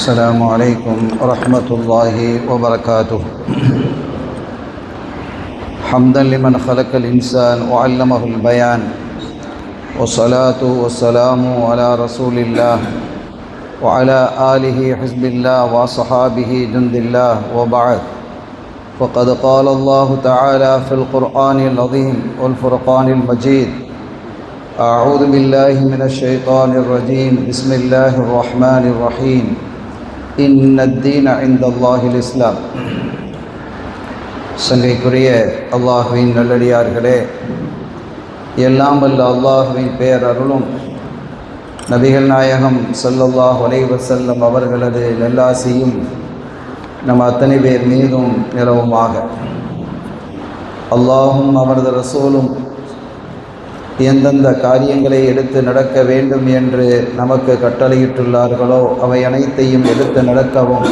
السلام عليكم ورحمة الله وبركاته. حمدا لمن خلق الإنسان وعلمه البيان، والصلاة والسلام على رسول الله وعلى آله حزب الله وصحابه جند الله، وبعد. وقد قال الله تعالى في القرآن العظيم والفرقان المجيد: أعوذ بالله من الشيطان الرجيم، بسم الله الرحمن الرحيم، إن الدين عند الله الإسلام. சங்கைக்குரிய அல்லாஹுவின் நல்லடியார்களே, எல்லாம் வல்ல அல்லாஹுவின் பேரருளும் நபிகள் நாயகம் ஸல்லல்லாஹு அலைஹி வஸல்லம் அவர்களது நல்லாசியும் நம் அத்தனை பேர் மீதும் நிலவுமாக. அல்லாஹும் அவரது ரசூலும் எந்தெந்த காரியங்களை எடுத்து நடக்க வேண்டும் என்று நமக்கு கட்டளையிட்டுள்ளார்களோ அவை அனைத்தையும் எடுத்து நடக்கவும்,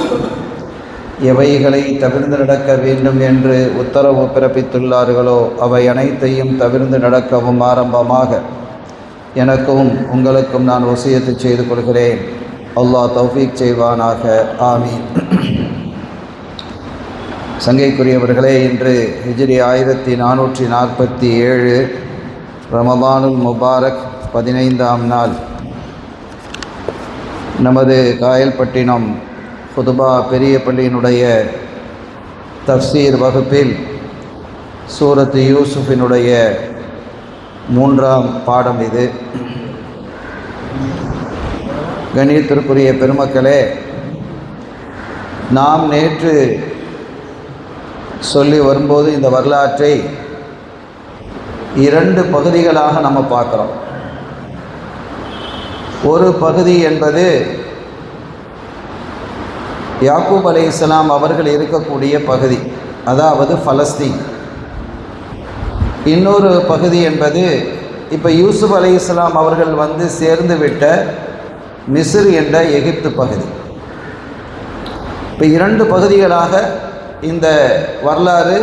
எவைகளை தவிர்த்து நடக்க வேண்டும் என்று உத்தரவு பிறப்பித்துள்ளார்களோ அவை அனைத்தையும் தவிர்த்து நடக்கவும் ஆரம்பமாக எனக்கும் உங்களுக்கும் நான் வசியத்து செய்து கொள்கிறேன். அல்லாஹ் தௌஃபீக் செய்வானாக. ஆமீன். சங்கைக்குரியவர்களே, இன்று ஹிஜ்ரி 1447 ரமதானுல் முபாரக் 15ஆம் நாள். நமது காயல்பட்டினம் குதுபா பெரிய பள்ளியினுடைய தஃப்சீர் வகுப்பில் சூரத்து யூசுஃபினுடைய 3ஆம் பாடம் இது. கண்ணியத்திற்குரிய பெருமக்களே, நாம் நேற்று சொல்லி வரும்போது இந்த வரலாற்றை 2 பகுதிகளாக நம்ம பார்க்குறோம். ஒரு பகுதி என்பது யாக்கூப் அலைஹிஸ்ஸலாம் அவர்கள் இருக்கக்கூடிய பகுதி, அதாவது பலஸ்தீன். இன்னொரு பகுதி என்பது இப்போ யூசுப் அலைஹிஸ்ஸலாம் அவர்கள் வந்து சேர்ந்து விட்ட மிஸ்ர் என்ற எகிப்து பகுதி. இப்போ 2 பகுதிகளாக இந்த வரலாறு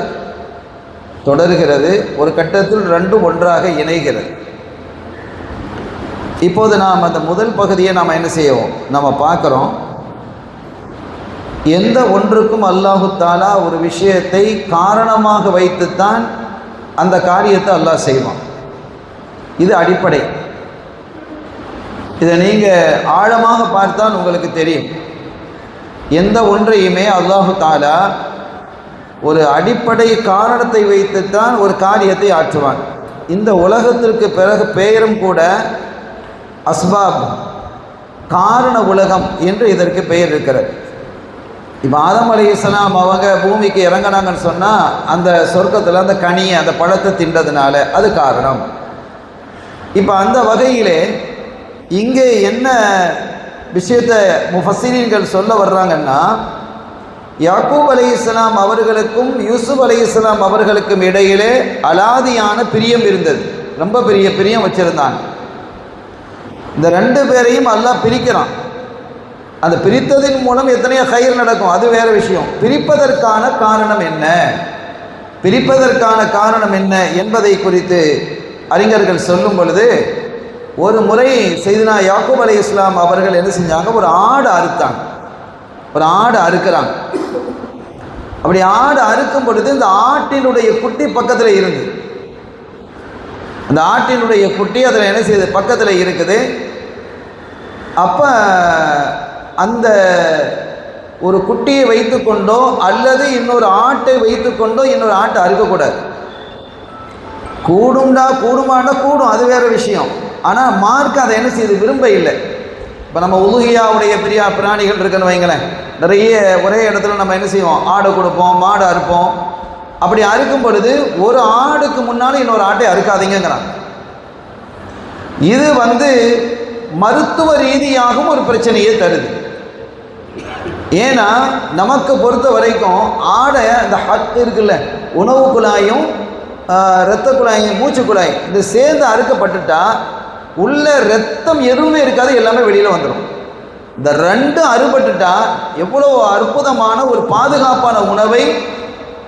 தொடர்கிறது. ஒரு கட்டத்தில் 2 ஒன்றாக இணைகிறது. இப்போது நாம் அந்த முதல் பகுதியை நாம் என்ன செய்வோம், நம்ம பார்க்குறோம். எந்த ஒன்றுக்கும் அல்லாஹு தாலா ஒரு விஷயத்தை காரணமாக வைத்துத்தான் அந்த காரியத்தை அல்லாஹ் செய்வான். இது அடிப்படை. இதை நீங்கள் ஆழமாக பார்த்தால் உங்களுக்கு தெரியும். எந்த ஒன்றையுமே அல்லாஹு தாலா ஒரு அடிப்படை காரணத்தை வைத்துத்தான் ஒரு காரியத்தை ஆற்றுவான். இந்த உலகத்திற்கு பிறகு பெயரும் கூட அஸ்பாப், காரண உலகம் என்று இதற்கு பெயர் இருக்கிறது. இப்போ ஆதம் அலைஹிஸ்ஸலாம் அவங்க பூமிக்கு இறங்கினாங்கன்னு சொன்னால் அந்த சொர்க்கத்தில் அந்த கனியை, அந்த பழத்தை தின்றதுனால அது காரணம். இப்போ அந்த வகையிலே இங்கே என்ன விஷயத்தை முஃபஸ்ஸிரீன்கள் சொல்ல வர்றாங்கன்னா, யாக்கூப் அலைஹிஸ்ஸலாம் அவர்களுக்கும் யூசுப் அலைஹிஸ்ஸலாம் அவர்களுக்கும் இடையிலே அலாதியான பிரியம் இருந்தது. ரொம்ப பெரிய பிரியம் வச்சிருந்தாங்க. இந்த 2 பேரையும் அல்லாஹ் பிரிக்கிறான். அந்த பிரித்ததின் மூலம் எத்தனையோ கயிறு நடக்கும், அது வேற விஷயம். பிரிப்பதற்கான காரணம் என்ன, பிரிப்பதற்கான காரணம் என்ன என்பதை குறித்து அறிஞர்கள் சொல்லும் பொழுது, ஒரு முறை செய்தனா யாக்கூப் அலைஹிஸ்ஸலாம் அவர்கள் என்ன செஞ்சாங்க, ஒரு ஆடு அறுத்தாங்க. ஒரு ஆடு அறுக்கிறாங்க. அப்படி ஆடு அறுக்கும் பொழுது இந்த ஆட்டினுடைய குட்டி பக்கத்தில் இருந்து, அந்த ஆட்டினுடைய குட்டி அதில் என்ன செய்யுது, பக்கத்தில் இருக்குது. அப்போ அந்த ஒரு குட்டியை வைத்து கொண்டோ அல்லது இன்னொரு ஆட்டை வைத்து கொண்டோ இன்னொரு ஆட்டை அறுக்கக்கூடாது. கூடுமானா கூடும், அது வேறு விஷயம். ஆனால் மார்க் அதை என்ன செய்யுது, விரும்ப இல்லை. இப்போ நம்ம உலுஹியாவுடைய பெரிய பிராணிகள் இருக்குன்னு வைங்களேன், நிறைய ஒரே இடத்துல நம்ம என்ன செய்வோம், ஆடு கொடுப்போம், மாடு அறுப்போம். அப்படி அறுக்கும் பொழுது ஒரு ஆடுக்கு முன்னால் இன்னொரு ஆட்டை அறுக்காதீங்கிறாங்க. இது வந்து மருத்துவ ரீதியாகவும் ஒரு பிரச்சனையை தருது. ஏன்னா நமக்கு பொறுத்த வரைக்கும் ஆடை இந்த ஹத் இருக்குல்ல, உணவு குழாயும் இரத்த குழாயும் மூச்சு குழாய் இது சேர்ந்து அறுக்கப்பட்டுட்டா உள்ள ரத்தம் எதுவுமே இருக்காது, எல்லாமே வெளியில் வந்துடும். இந்த 2 அறுபட்டுட்டா எவ்வளோ அற்புதமான ஒரு பாதுகாப்பான உணவை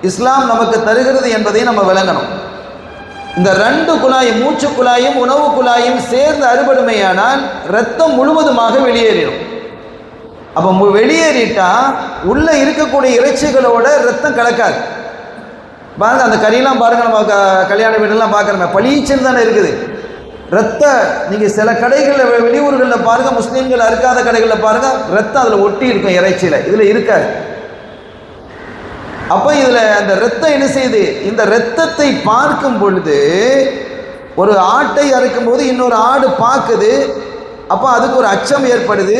இஸ்லாம் நமக்கு தருகிறது என்பதை நம்ம விளங்கணும். இந்த 2 குழாயும், மூச்சு குழாயும் உணவு குழாயும் சேர்ந்து அறுபடுமையானால் ரத்தம் முழுவதுமாக வெளியேறிடும். அப்போ வெளியேறிட்டா உள்ளே இருக்கக்கூடிய இறைச்சிகளோட ரத்தம் கலக்காது. பாருங்க, அந்த கறியெல்லாம் பாருங்க, நம்ம கல்யாண வீடெல்லாம் பார்க்குறோமே பளிச்சுன்னு தானே இருக்குது ரத்த. நீங்கள் சில கடைகளில் வெளியூர்களில் பாருங்க, முஸ்லீம்கள் அறுக்காத கடைகளில் பாருங்க, ரத்தம் அதில் ஒட்டி இருக்கும் இறைச்சியில், இதில் இருக்காது. அப்போ இதில் அந்த ரத்தம் என்ன செய்யுது? இந்த ரத்தத்தை பார்க்கும் பொழுது ஒரு ஆட்டை அறுக்கும் போது இன்னொரு ஆடு பார்க்குது, அப்போ அதுக்கு ஒரு அச்சம் ஏற்படுது.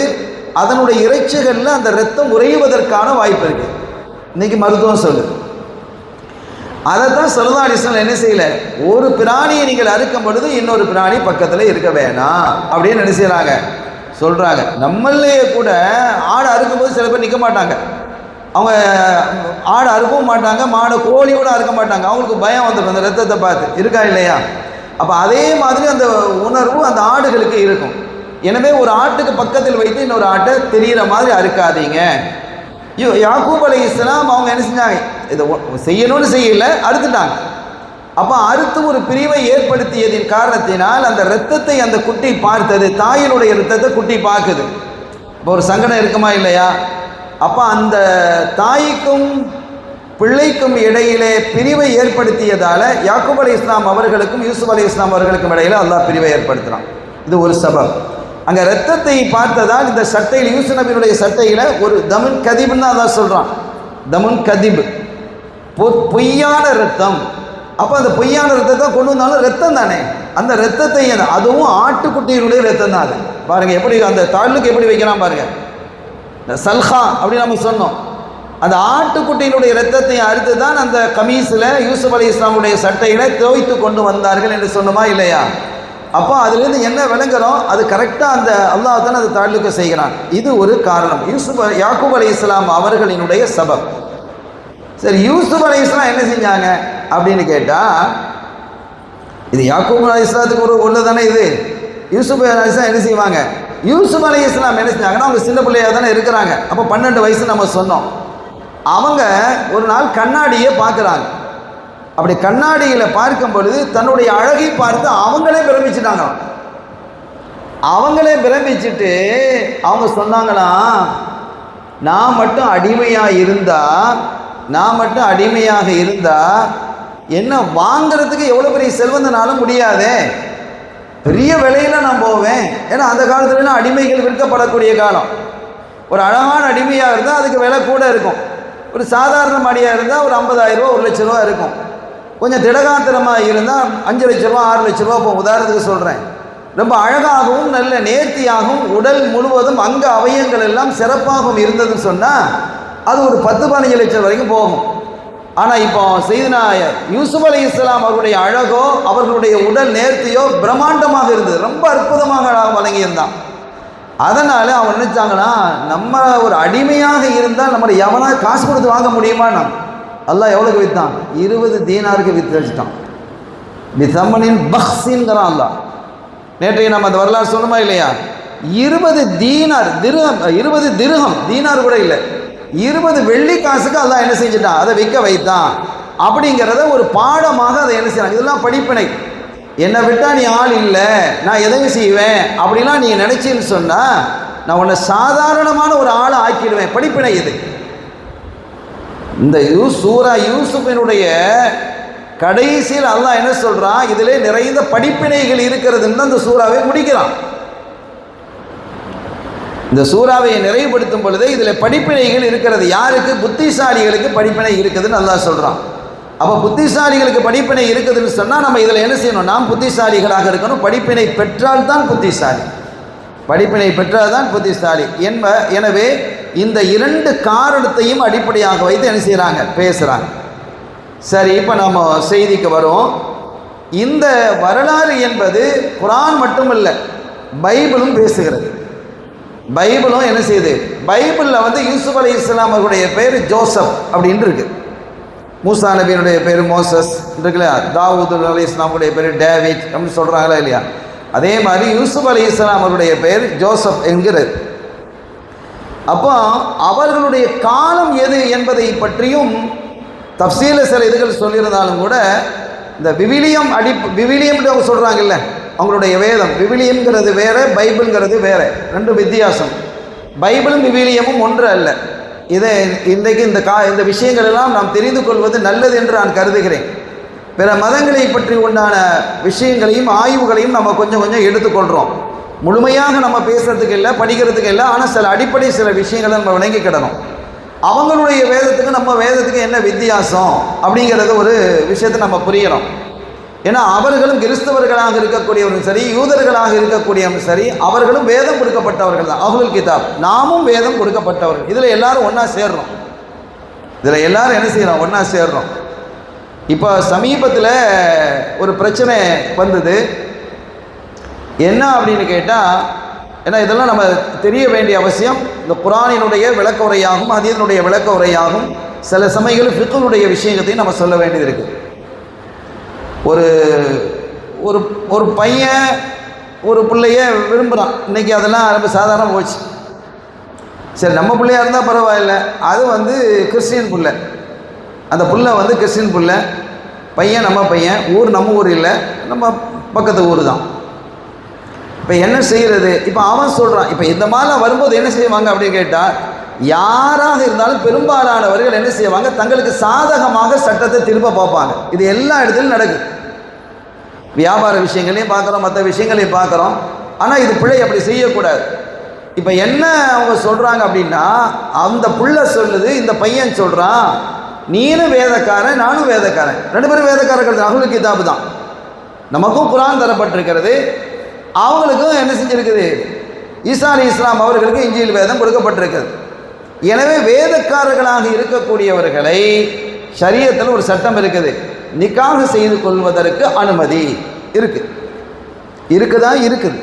அதனுடைய இறைச்சிகளில் அந்த ரத்தம் உறைவதற்கான வாய்ப்பு இருக்கு. இன்னைக்கு மருத்துவம் சொல்லுது. அதைத்தான் ஸல்லல்லாஹு அலைஹி வஸல்லம் என்ன செய்யல, ஒரு பிராணியை நீங்கள் அறுக்கும் பொழுது இன்னொரு பிராணி பக்கத்தில் இருக்க வேணாம் அப்படின்னு என்ன செய்யறாங்க சொல்றாங்க. நம்மளையே கூட ஆடு அறுக்கும் போது சில பேர் நிற்க மாட்டாங்க, அவங்க ஆடு அறுக்கவும் மாட்டாங்க, மாடு கோழி கூட அறுக்க மாட்டாங்க. அவங்களுக்கு பயம் வந்துடும் அந்த ரத்தத்தை பார்த்து, இருக்கா இல்லையா? அப்போ அதே மாதிரி அந்த உணர்வு அந்த ஆடுகளுக்கு இருக்கும். எனவே ஒரு ஆட்டுக்கு பக்கத்தில் வைத்து இன்னொரு ஆட்டை தெரிகிற மாதிரி அறுக்காதீங்க. யாக்கூப் அலைஹிஸ்ஸலாம் அவங்க என்ன செஞ்சாங்க, இதை செய்யணும்னு செய்யல, அறுத்துட்டாங்க. அப்போ அறுத்து ஒரு பிரிவை ஏற்படுத்தியதின் காரணத்தினால் அந்த இரத்தத்தை அந்த குட்டி பார்த்தது, தாயினுடைய இரத்தத்தை குட்டி பார்க்குது. இப்போ ஒரு சங்கடம் இருக்குமா இல்லையா? அப்போ அந்த தாய்க்கும் பிள்ளைக்கும் இடையிலே பிரிவை ஏற்படுத்தியதால் யாக்கூப் அலைஹிஸ்ஸலாம் அவர்களுக்கும் யூசுப் அலைஹிஸ்ஸலாம் அவர்களுக்கும் இடையில அல்லாஹ் பிரிவை ஏற்படுத்தினான். இது ஒரு சபப். அங்கே ரத்தத்தை பார்த்ததால் இந்த சட்டையில், யூசுப் நபியினுடைய சட்டையில் ஒரு தமுன் கதிப்னு தான் அதான் சொல்கிறான். தமுன் கதிப், பொய்யான ரத்தம். அப்போ அந்த பொய்யான ரத்தத்தை கொண்டு வந்தாலும் ரத்தம் தானே, அந்த ரத்தத்தை, அதுவும் ஆட்டுக்குட்டியினுடைய ரத்தம் தான். அது பாருங்க எப்படி அந்த தாளுக்கு எப்படி வைக்கலாம் பாருங்க, சல்ஹா அப்படின்னு நம்ம சொன்னோம். அந்த ஆட்டுக்குட்டியினுடைய ரத்தத்தை அறுத்து தான் அந்த கமீஸில் யூசுப் அலைஹிஸ்ஸலாமுடைய சட்டையில் துவைத்து கொண்டு வந்தார்கள் என்று சொன்னோமா இல்லையா? அப்போ அதுலேருந்து என்ன விளங்குறோம், அது கரெக்டாக அந்த அல்லாஹ் தான் அதை தாழ்லுக்க செய்கிறான். இது ஒரு காரணம், யாக்கூப் அலைஹிஸ்ஸலாம் அவர்களினுடைய சபப். சரி, யூசுப் அலைஹிஸ்ஸலாம் என்ன செஞ்சாங்க அப்படின்னு கேட்டால், இது யாக்கூப் அலைஹிஸ்ஸலாத்துக்கு ஒரு உள்ளதானே இது. யூசுப் அலைஹிஸ்ஸலாம் என்ன செய்வாங்க, யூசுப் அலைஹிஸ்ஸலாம் என்ன செஞ்சாங்கன்னா, அவங்க சின்ன பிள்ளையாக தானே இருக்கிறாங்க. அப்போ 12 வயசு நம்ம சொன்னோம். அவங்க ஒரு நாள் கண்ணாடியை பார்க்குறாங்க. அப்படி கண்ணாடியில் பார்க்கும் பொழுது தன்னுடைய அழகை பார்த்து அவங்களே பிரமிச்சிட்டாங்க. அவங்களே பிரமிச்சுட்டு அவங்க சொன்னாங்களாம், நான் மட்டும் அடிமையாக இருந்தா என்ன வாங்கிறதுக்கு எவ்வளோ பெரிய செல்வந்தனாலும் முடியாதே, பெரிய விலையில நான் போவேன். ஏன்னா அந்த காலத்துலலாம் அடிமைகள் விற்கப்படக்கூடிய காலம். ஒரு அழகான அடிமையாக இருந்தால் அதுக்கு விலை கூட இருக்கும். ஒரு சாதாரண மடியாக இருந்தால் ஒரு 50,000 ரூபா 1 லட்ச ரூபா இருக்கும். கொஞ்சம் திடகாத்திரமாக இருந்தால் 5 லட்ச ரூபா 6 லட்ச ரூபா. இப்போ உதாரணத்துக்கு சொல்கிறேன், ரொம்ப அழகாகவும் நல்ல நேர்த்தியாகவும் உடல் முழுவதும் அங்க அவயங்கள் எல்லாம் சிறப்பாகவும் இருந்ததுன்னு சொன்னால் அது ஒரு 10-15 லட்சம் வரைக்கும் போகும். ஆனால் இப்போ சையதுனா யூசுப் அலைஹிஸ்ஸலாம் அவர்களுடைய அழகோ அவர்களுடைய உடல் நேர்த்தியோ பிரம்மாண்டமாக இருந்தது, ரொம்ப அற்புதமாக வழங்கியிருந்தான். அதனால் அவங்க நினைச்சாங்கன்னா, நம்ம ஒரு அடிமையாக இருந்தால் நம்மளை எவனா காசு கொடுத்து வாங்க முடியுமா? அல்லாஹ் எவ்வளோக்கு விற்றான்? 20 தீனாருக்கு விற்று வச்சுட்டான். விசமனின் பக்ஸின்கிறான் அல்லாஹ். நேற்றைக்கு நம்ம அந்த வரலாறு சொன்னோமா இல்லையா? 20 தீனார், 20 திர்ஹம், தீனார் கூட இல்லை, 20 வெள்ளி காசுக்கு அல்லாஹ் என்ன செஞ்சுட்டான்? அதை விற்க வைத்தான். அப்படிங்கிறத ஒரு பாடமாக அதை என்ன செய்யலாம். இதெல்லாம் படிப்பினை. என்னை விட்டால் நீ ஆள் இல்லை, நான் எதையும் செய்வேன் அப்படிலாம் நீங்கள் நினைச்சின்னு சொன்னால் நான் உன்னை சாதாரணமான ஒரு ஆளை ஆக்கிடுவேன். படிப்பினை இது. இந்த சூரா யூசுஃபினுடைய கடைசியில் அல்லாஹ் என்ன சொல்றான், இதிலே நிறைந்த படிப்பினைகள் இருக்கிறதுன்னு அந்த சூறாவை முடிக்கிறான். இந்த சூறாவை நிறைவுபடுத்தும் பொழுது இதில் படிப்பினைகள் இருக்கிறது. யாருக்கு? புத்திசாலிகளுக்கு படிப்பினை இருக்குதுன்னு அல்லாஹ் சொல்றான். அப்போ புத்திசாலிகளுக்கு படிப்பினை இருக்குதுன்னு சொன்னால் நம்ம இதில் என்ன செய்யணும்? நாம் புத்திசாலிகளாக இருக்கணும். படிப்பினை பெற்றால் தான் புத்திசாலி, படிப்பினை பெற்றால் தான் புத்திசாலி எனவே இந்த 2 காரணத்தையும் அடிப்படையாக வைத்து என்ன செய்கிறாங்க? பேசுகிறாங்க. சரி, இப்போ நம்ம செய்திக்கு வரும். இந்த வரலாறு என்பது குர்ஆன் மட்டுமல்ல, பைபிளும் பேசுகிறது. பைபிளும் என்ன செய்யுது? பைபிளில் யூசுப் அலைஹிஸ்ஸலாம் அவருடைய பேர் ஜோசப் அப்படின்னு இருக்கு. மூசா நபியினுடைய பேர் மோசஸ் இருக்குல்ல, தாவூத் அலைஹிஸ்ஸலாமுடைய பேர் டேவிட் அப்படின்னு சொல்கிறாங்களா இல்லையா? அதே மாதிரி யூசுப் அலைஹிஸ்ஸலாம் அவருடைய பேர் ஜோசப் என்கிறது. அப்போ அவர்களுடைய காலம் எது என்பதை பற்றியும் தஃசீலில் சில இதுகள் சொல்லியிருந்தாலும் கூட இந்த விவிலியம்னு அவங்க சொல்கிறாங்கல்ல, அவங்களுடைய வேதம், விவிலியம்ங்கிறது வேற, பைபிள்ங்கிறது வேற, 2 வித்தியாசம். பைபிளும் விவிலியமும் ஒன்று அல்ல. இதை இன்றைக்கு இந்த விஷயங்கள் எல்லாம் நாம் தெரிந்து கொள்வது நல்லது என்று நான் கருதுகிறேன். பிற மதங்களை பற்றி உண்டான விஷயங்களையும் ஆய்வுகளையும் நம்ம கொஞ்சம் கொஞ்சம் எடுத்துக்கொள்கிறோம். முழுமையாக நம்ம பேசுறதுக்கு இல்லை, படிக்கிறதுக்கு இல்லை. ஆனால் சில அடிப்படை சில விஷயங்களை நம்ம விளங்கிக்கிடணும். அவங்களுடைய வேதத்துக்கு நம்ம வேதத்துக்கு என்ன வித்தியாசம் அப்படிங்கிறது ஒரு விஷயத்தை நம்ம புரியணும். ஏன்னா அவர்களும் கிறிஸ்தவர்களாக இருக்கக்கூடியவரும் சரி, யூதர்களாக இருக்கக்கூடியவரும் சரி, அவர்களும் வேதம் கொடுக்கப்பட்டவர்கள் தான். அஹ்லுல் கிதாப். நாமும் வேதம் கொடுக்கப்பட்டவர்கள். இதில் எல்லாரும் ஒன்றா சேர்றோம். இதில் எல்லாரும் என்ன செய்கிறோம்? ஒன்றா சேர்றோம். இப்போ சமீபத்தில் ஒரு பிரச்சனை வந்தது. என்ன அப்படின்னு கேட்டால், ஏன்னா இதெல்லாம் நம்ம தெரிய வேண்டிய அவசியம். இந்த குர்ஆனினுடைய விளக்க உரையாகும், ஹதீஸினுடைய விளக்க உரையாகும். சில சமயங்கள் ஃபிக்ஹுடைய விஷயத்தையும் நம்ம சொல்ல வேண்டியது இருக்குது. ஒரு ஒரு ஒரு பையன் ஒரு பிள்ளைய விரும்புகிறான். இன்றைக்கி அதெல்லாம் ரொம்ப சாதாரணமாக போச்சு. சரி, நம்ம பிள்ளையாக இருந்தால் பரவாயில்ல. அது கிறிஸ்டியன் பிள்ளை. அந்த புள்ள கிறிஸ்டின் புள்ள. பையன் நம்ம பையன். ஊர் நம்ம ஊர் இல்லை, நம்ம பக்கத்து ஊர் தான். இப்போ என்ன செய்கிறது? இப்போ அவன் சொல்கிறான். இப்போ இந்த மாதிரிலாம் வரும்போது என்ன செய்வாங்க அப்படின்னு கேட்டால், யாராக இருந்தாலும் பெரும்பாலானவர்கள் என்ன செய்வாங்க? தங்களுக்கு சாதகமாக சட்டத்தை திரும்ப பார்ப்பாங்க. இது எல்லா இடத்துலையும் நடக்குது. வியாபார விஷயங்களையும் பார்க்குறோம், மற்ற விஷயங்களையும் பார்க்குறோம். ஆனால் இது பிழை, அப்படி செய்யக்கூடாது. இப்போ என்ன அவங்க சொல்கிறாங்க அப்படின்னா, அந்த புள்ள சொல்லுது, இந்த பையன் சொல்கிறான், நீனும் வேதக்காரன் நானும் வேதக்காரன், ரெண்டு பேரும் வேதக்காரர்கள். அஹ்லுல் கிதாப் தான். நமக்கும் குர்ஆன் தரப்பட்டிருக்கிறது, அவங்களுக்கும் என்ன செஞ்சிருக்குது? ஈசா அலைஹிஸ்ஸலாம் அவர்களுக்கு இன்ஜீல் வேதம் கொடுக்கப்பட்டிருக்கிறது. எனவே வேதக்காரர்களாக இருக்கக்கூடியவர்களை ஷரியத்தில் ஒரு சட்டம் இருக்குது, நிக்காஹ் செய்து கொள்வதற்கு அனுமதி இருக்குது,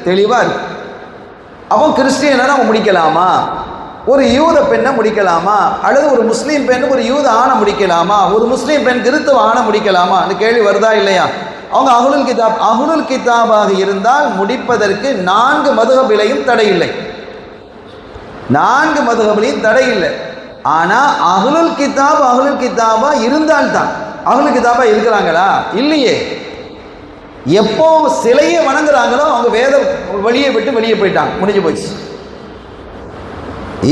தெளிவாக இருக்குது. அப்போ கிறிஸ்டியனை நம்ம முடிக்கலாமா? ஒரு யூத பெண்ணை முடிக்கலாமா? அல்லது ஒரு முஸ்லீம் பெண் ஒரு யூத ஆணை முடிக்கலாமா? ஒரு முஸ்லீம் பெண் கிறிஸ்தவ ஆணை முடிக்கலாமா? அந்த கேள்வி வருதா இல்லையா? அவங்க அஹ்லுல் கிதாபாக இருந்தால் முடிப்பதற்கு 4 மதுஹபிலையும் தடையில்லை. 4 மதுஹபிலையும் தடையில்லை. ஆனால் அஹ்லுல் கிதாபா இருந்தால்தான். அஹ்லுல் கிதாபா இருக்கிறாங்களா? இல்லையே. எப்போ சிலையை வணங்குறாங்களோ அவங்க வேத வழியை விட்டு வெளியே போயிட்டாங்க, முடிஞ்சு போச்சு.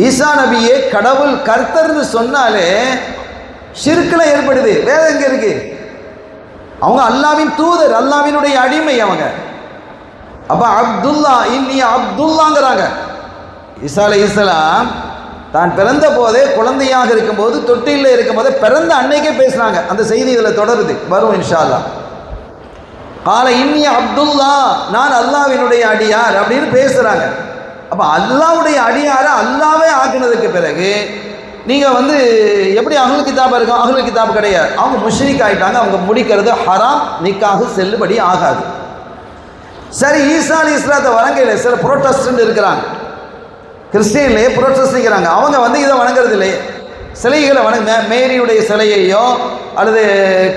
ஈசா நபியே கடவுள் கர்த்தர்னு சொன்னாலே ஷிர்க்ல ஏற்படுது. வேதம் எங்க இருக்கு? அவங்க அல்லாவின் தூதர், அல்லாவினுடைய அடிமை அவங்க. அப்ப அப்துல்லா இன்னிய அப்துல்லாங்கிறாங்க. ஈசா அலைஹிஸ்ஸலாம் தான் பிறந்த போதே, குழந்தையாக இருக்கும்போது, தொட்டிலில் இருக்கும்போதே, பிறந்த அன்னைக்கே பேசுனாங்க. அந்த செய்தி இதில் தொடருது, வரும் இன்ஷா அல்லாஹ். கால இன்னிய அப்துல்லா, நான் அல்லாவினுடைய அடியார் அப்படின்னு பேசுறாங்க. அப்போ அல்லாவுடைய அடியாரை அல்லாவே ஆக்கினதுக்கு பிறகு நீங்கள் எப்படி அஹ்லுல் கிதாப் இருக்கும்? அஹ்லுல் கிதாப் கிடையாது. அவங்க முஷ்ரிக் ஆகிட்டாங்க. அவங்க முடிக்கிறது ஹராம், நிக்காஹ் செல்லுபடி ஆகாது. சரி, ஈசா அலைஹிஸ்ஸலாத்தை வணங்கல சில புரோட்டஸ்டன்ட் இருக்கிறாங்க, கிறிஸ்டியன்லேயே புரோட்டஸ்ட் இருக்கிறாங்க. அவங்க இதை வணங்குறது இல்லையே, சிலைகளை மேரியுடைய சிலையையோ அல்லது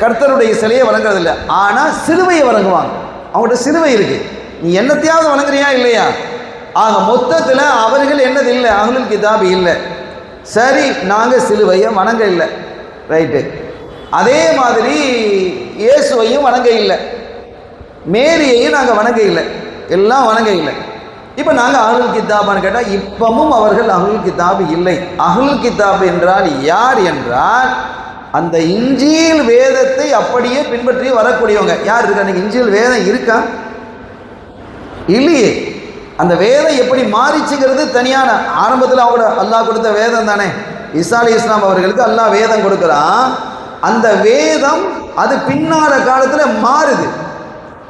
கர்த்தருடைய சிலையை வணங்குறது இல்லை. ஆனால் சிலுவையை வணங்குவாங்க. அவங்கள்ட்ட சிலுவை இருக்குது. நீ என்னத்தையாவது வணங்குறியா இல்லையா? ஆக மொத்தத்தில் அவர்கள் என்னது இல்லை? அஹ்லுல் கிதாப் இல்லை. சரி, நாங்கள் சிலுவையை வணங்க இல்லை, ரைட்டு. அதே மாதிரி இயேசுவையும் வணங்க இல்லை, மேரியையும் நாங்கள் வணங்க இல்லை, எல்லாம் வணங்க இல்லை. இப்போ நாங்கள் அஹ்லுல் கிதாபான்னு கேட்டால் இப்பவும் அவர்கள் அஹ்லுல் கிதாப் இல்லை. அஹ்லுல் கிதாப் என்றால் யார் என்றால், அந்த இன்ஜீல் வேதத்தை அப்படியே பின்பற்றி வரக்கூடியவங்க. யார் இருக்கா? அன்றைக்கி இன்ஜீல் வேதம் இருக்கா? இல்லையே. அந்த வேதம் எப்படி மாறிச்சுங்கிறது தனியான, ஆரம்பத்தில் அவங்க அல்லாஹ் கொடுத்த வேதம் தானே. ஈசா அலைஹிஸ்ஸலாம் அவர்களுக்கு அல்லாஹ் வேதம் கொடுக்குறான். அந்த வேதம் அது பின்னால காலத்தில் மாறுது.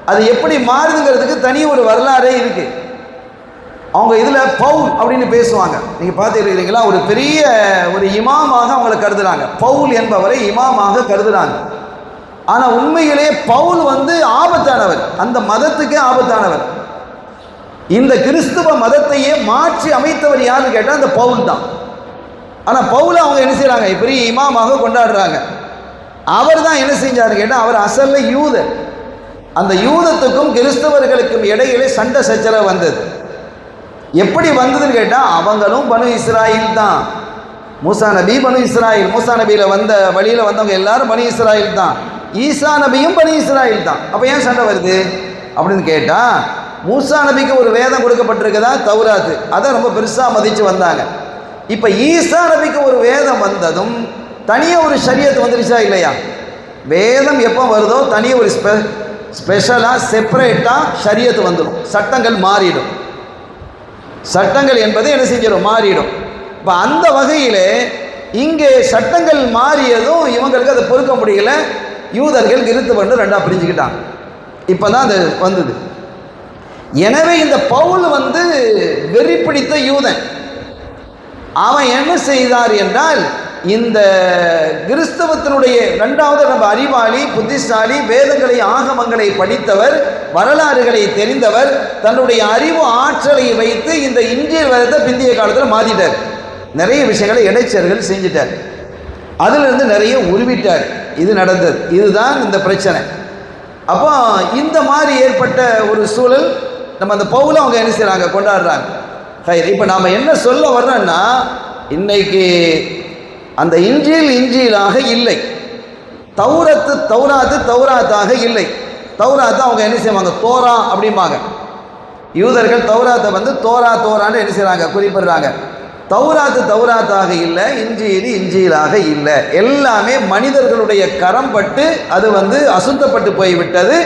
அது எப்படி மாறுதுங்கிறதுக்கு தனி ஒரு வரலாறே இருக்குது. அவங்க இதில் பவுல் அப்படின்னு பேசுவாங்க. நீங்கள் பார்த்துருக்கிறீங்களா? ஒரு பெரிய ஒரு இமாமாக அவங்களை கருதுறாங்க. பவுல் என்பவரை இமாமாக கருதுறாங்க. ஆனால் உண்மையிலே பவுல் ஆபத்தானவர், அந்த மதத்துக்கே ஆபத்தானவர். இந்த கிறிஸ்துவ மதத்தையே மாற்றி அமைத்தவர் யாருன்னு கேட்டால் அந்த பவுல் தான். ஆனால் பவுலை அவங்க என்ன செய்கிறாங்க? பெரிய இமாமாக கொண்டாடுறாங்க. அவர் தான் என்ன செஞ்சாருன்னு கேட்டால், அவர் அசல்ல யூதர். அந்த யூதத்துக்கும் கிறிஸ்தவர்களுக்கும் இடையிலே சண்டை சச்சரவு வந்தது. எப்படி வந்ததுன்னு கேட்டால், அவங்களும் பனு இஸ்ராயில் தான். மூசா நபி பனு இஸ்ராயில், மூசா நபியில் வந்த வழியில் வந்தவங்க எல்லாரும் பனு இஸ்ராயில் தான். ஈசா நபியும் பனு இஸ்ராயில் தான். அப்போ ஏன் சண்டை வருது அப்படின்னு கேட்டால், மூசா நபிக்கு ஒரு வேதம் கொடுக்கப்பட்டிருக்குதா, தௌராத்து, அதை ரொம்ப பெருசாக மதித்து வந்தாங்க. இப்போ ஈசா நபிக்கு ஒரு வேதம் வந்ததும் தனியாக ஒரு ஷரியத் வந்துருச்சா இல்லையா? வேதம் எப்போ வருதோ தனியாக ஒரு ஸ்பெஷலாக செப்பரேட்டாக ஷரியத்து வந்துடும், சட்டங்கள் மாறிடும். சட்டங்கள் என்பது என்ன செஞ்சிடும், மாறிடும். இப்போ அந்த வகையில் இங்கே சட்டங்கள் மாறியதும் இவங்களுக்கு அதை பொறுக்க முடியல. யூதர்கள் கிறித்து பண்ணு ரெண்டாக பிரிஞ்சுக்கிட்டாங்க. இப்போ தான் அது வந்தது. எனவே இந்த பவுல் வெறி பிடித்த யூதன். அவன் என்ன செய்தார் என்றால், இந்த கிறிஸ்தவத்தினுடைய இரண்டாவது நம்ம அறிவாளி, புத்திசாலி, வேதங்களை ஆகமங்களை படித்தவர், வரலாறுகளை தெரிந்தவர், தன்னுடைய அறிவு ஆற்றலை வைத்து இந்த இன்ஜில் வேதத்தை பிந்திய காலத்தில் மாற்றிட்டார். நிறைய விஷயங்களை இடைச்சர்கள் செஞ்சிட்டார், அதிலிருந்து நிறைய உருவிட்டார். இது நடந்தது. இதுதான் இந்த பிரச்சனை. அப்போ இந்த மாதிரி ஏற்பட்ட ஒரு சூழல் நம்ம அந்த பவுலை அவங்க என்ன செய்கிறாங்க, கொண்டாடுறாங்க. இப்போ நாம் என்ன சொல்ல வர்றோன்னா, இன்னைக்கு அந்த இன்ஜீலாக இல்லை, தௌராத்தாக இல்லை. தௌராத்தை அவங்க என்ன செய்வாங்க, தோரா அப்படிம்பாங்க. யூதர்கள் தௌராத்தை தோரான்னு என்ன செய்கிறாங்க, குறிப்பிடுறாங்க. தௌராத்தாக இல்லை, இன்ஜீலாக இல்லை. எல்லாமே மனிதர்களுடைய கரம் பட்டு அது அசுத்தப்பட்டு போய்விட்டது.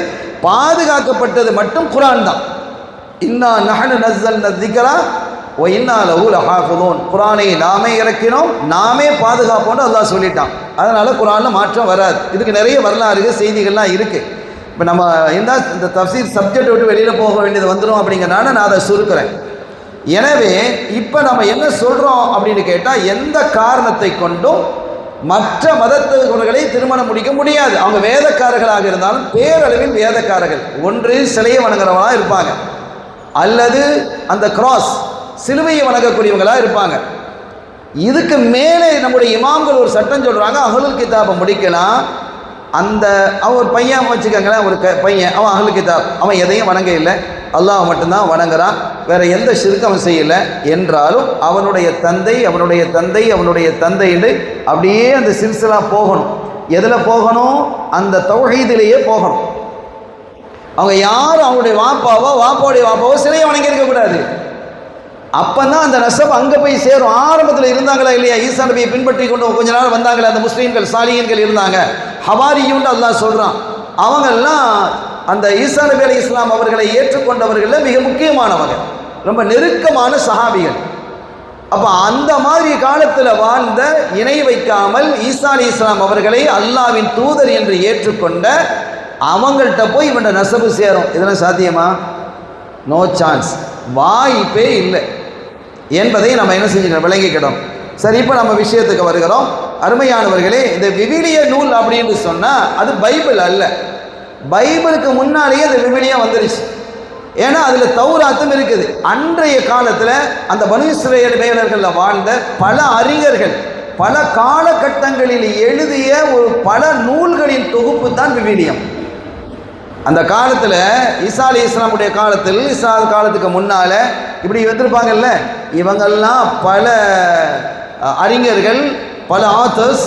பாதுகாக்கப்பட்டது மட்டும் குரான் தான். இன்னா நஹ்னு நஸ்ஸல்னா ذிக்ரா வ இன்னா லஹு லஹாஃபிதூன். குரானை நாமே இறக்கினோம், நாமே பாதுகாப்போம்னு அல்லாஹ் சொல்லிட்டான். அதனால் குரானில் மாற்றம் வராது. இதுக்கு நிறைய வரலாறு செய்திகள்லாம் இருக்குது. இப்போ நம்ம இந்த தஃசீர் சப்ஜெக்ட் விட்டு வெளியில் போக வேண்டியது வந்துடும் அப்படிங்கிறனால நான் அதை சுருக்கிறேன். எனவே இப்போ நம்ம என்ன சொல்கிறோம் அப்படின்னு கேட்டால், எந்த காரணத்தை கொண்டும் மற்ற மதத்தவர்களை திருமணம் முடிக்க முடியாது. அவங்க வேதக்காரர்களாக இருந்தாலும் பேரளவில் வேதக்காரர்கள். ஒன்று சிலையை வணங்குறவங்களாக இருப்பாங்க, அல்லது அந்த கிராஸ் சிலுவையை வணங்கக்கூடியவங்களாக இருப்பாங்க. இதுக்கு மேலே நம்முடைய இமாம்கள் ஒரு சட்டம் சொல்கிறாங்க, அஹ்லுல் கிதாபை முடிக்கலாம். அவன் ஒரு பையன் வச்சுக்கோங்களேன், ஒரு பையன், அவன் அஹ்லுல் கிதாப், அவன் எதையும் வணங்க இல்லை, அல்லாஹ் மட்டும்தான் வணங்குறான், வேற எந்த ஷிர்க்கும் அவன் செய்யலை என்றாலும் அவனுடைய தந்தைன்னு அப்படியே அந்த சில்சிலா போகணும். எதில் போகணும், அந்த தௌஹீதிலேயே போகணும். அவங்க யாரும் அவங்களுடைய வாப்பாவுடைய வாப்பாவோ சிலையை வணங்கி இருக்கக்கூடாது. அப்போதான் அந்த நசப் அங்கே போய் சேரும். ஆரம்பத்தில் இருந்தாங்களா இல்லையா, ஈசா நபியை பின்பற்றி கொண்டு கொஞ்ச நாள் வந்தாங்களே அந்த முஸ்லீம்கள், சாலியன்கள் இருந்தாங்க, ஹவாரியுன்னு அல்லாஹ் சொல்கிறான். அவங்கெல்லாம் அந்த ஈசா நபி அலைஹிஸ்ஸலாம் அவர்களை ஏற்றுக்கொண்டவர்களில் மிக முக்கியமானவங்க, ரொம்ப நெருக்கமான சஹாபிகள். அப்போ அந்த மாதிரி காலத்தில் வாழ்ந்த, இணை வைக்காமல் ஈசா அலைஹிஸ்ஸலாம் அவர்களை அல்லாஹ்வின் தூதர் என்று ஏற்றுக்கொண்ட அவங்கள்ட்ட போய் இவன் நசபு சேரும். இதெல்லாம் சாத்தியமா? நோ சான்ஸ், வாய்ப்பே இல்லை என்பதை நம்ம என்ன செஞ்சுக்கணும், விளங்கிக்கிட்டோம். சரி, இப்போ நம்ம விஷயத்துக்கு வருகிறோம். அருமையானவர்களே, இந்த விவிலிய நூல் அப்படின்னு சொன்னால் அது பைபிள் அல்ல. பைபிளுக்கு முன்னாலேயே அந்த விவிலியா வந்துருச்சு. ஏன்னா அதில் தௌராத்தும் இருக்குது. அன்றைய காலத்தில் அந்த பனு இஸ்ரவேல் மேலர்களில் வாழ்ந்த பல அறிஞர்கள் பல காலகட்டங்களில் எழுதிய பல நூல்களின் தொகுப்பு தான் விவிலியம். அந்த காலத்தில் ஈசா அலைஹிஸ்ஸலாமுடைய காலத்தில், ஈசா காலத்துக்கு முன்னால் இப்படி வந்திருப்பாங்கல்ல, இவங்கெல்லாம் பல அறிஞர்கள், பல ஆத்தர்ஸ்,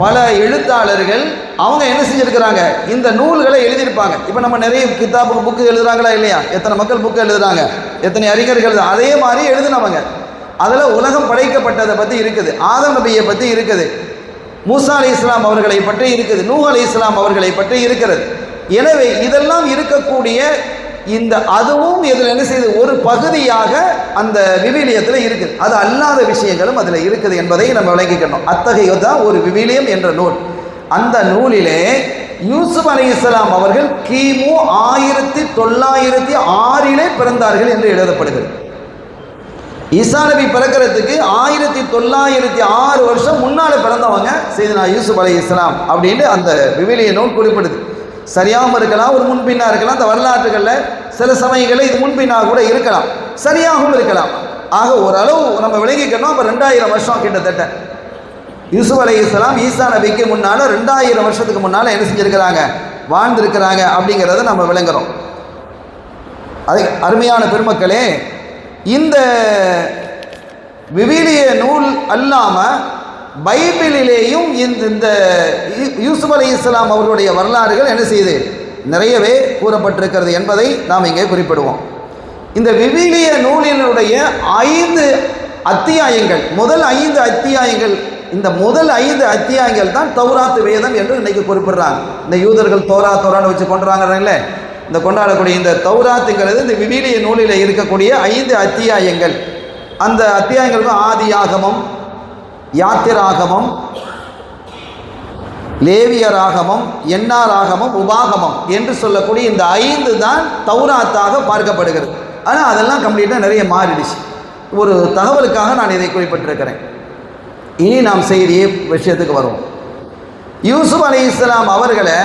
பல எழுத்தாளர்கள், அவங்க என்ன செஞ்சுருக்கிறாங்க, இந்த நூல்களை எழுதியிருப்பாங்க. இப்போ நம்ம நிறைய புக்கு எழுதுறாங்களா இல்லையா, எத்தனை மக்கள் புக்கு எழுதுறாங்க, எத்தனை அறிஞர்கள், அதே மாதிரி எழுதுனவங்க. அதில் உலகம் படைக்கப்பட்டதை பற்றி இருக்குது, ஆதம் நபியை பற்றி இருக்குது, மூசா அலைஹிஸ்ஸலாம் அவர்களை பற்றி இருக்குது, நூஹ் அலைஹிஸ்ஸலாம் அவர்களை பற்றி இருக்கிறது. எனவே இதெல்லாம் இருக்கக்கூடிய அதுவும் இதில் என்ன செய்யுது, ஒரு பகுதியாக அந்த விவிலியத்தில் இருக்குது. அது அல்லாத விஷயங்களும் அதில் இருக்குது என்பதை நம்ம விளங்கிக்கணும். அத்தகையதான் ஒரு விவிலியம் என்ற நூல். அந்த நூலிலே யூசுப் அலைஹிஸ்ஸலாம் அவர்கள் கிமு 1906 பிறந்தார்கள் என்று எழுதப்படுகிறது. ஈசா நபி பிறக்கிறதுக்கு 1906 வருஷம் முன்னால் பிறந்தவங்க செய்தனா யூசுப் அலைஹிஸ்ஸலாம் அப்படின்னு அந்த விவிலிய நூல் குறிப்பிடுது. சரியாகவும் இருக்கலாம், ஒரு முன்பின்னாக இருக்கலாம். அந்த வரலாற்றுகளில் சில சமயங்களில் இது முன்பின்னாக கூட இருக்கலாம், சரியாகவும் இருக்கலாம். ஆக ஓரளவு நம்ம விளங்கிக்கணும். அப்போ 2000 வருஷம் கிட்டத்தட்ட யூசுப் அலைஹிஸ்ஸலாம் ஈசா நபிக்கு முன்னால் 2000 வருஷத்துக்கு முன்னால் என்ன செஞ்சுருக்கிறாங்க, வாழ்ந்திருக்கிறாங்க அப்படிங்கிறத நம்ம விளங்குறோம். அது அருமையான பெருமக்களே, இந்த விவிலிய நூல் அல்லாமல் பைபிளிலேயும் இந்த யூசுப் அலைஹிஸ்ஸலாம் அவர்களுடைய வரலாறுகள் என்ன செய்யுது, நிறையவே கூறப்பட்டிருக்கிறது என்பதை நாம் இங்கே குறிப்பிடுவோம். இந்த விவிலிய நூலினுடைய 5 அத்தியாயங்கள், முதல் 5 அத்தியாயங்கள், இந்த முதல் 5 அத்தியாயங்கள் தான் தௌராத் வேதம் என்று இன்னைக்கு குறிப்பிடுறாங்க. இந்த யூதர்கள் தோரான்னு வச்சு கொண்டாடுறாங்கல்ல, இந்த கொண்டாடக்கூடிய இந்த தௌராத்துங்கிறது இந்த விவிலிய நூலில் இருக்கக்கூடிய 5 அத்தியாயங்கள். அந்த அத்தியாயங்களுக்கு ஆதியாகமம், யாத்திராகமம், லேவியராகமம், எண்ணாராகமம், உபாகமம் என்று சொல்லக்கூடிய இந்த 5 தான் தௌராத்தாக பார்க்கப்படுகிறது. ஆனால் அதெல்லாம் கம்ப்ளீட்டாக நிறைய மாறிடுச்சு. ஒரு தகவலுக்காக நான் இதை குறிப்பிட்டிருக்கிறேன். இனி நாம் செய்திய விஷயத்துக்கு வருவோம். யூசுப் அலைஹிஸ்ஸலாம் அவர்களை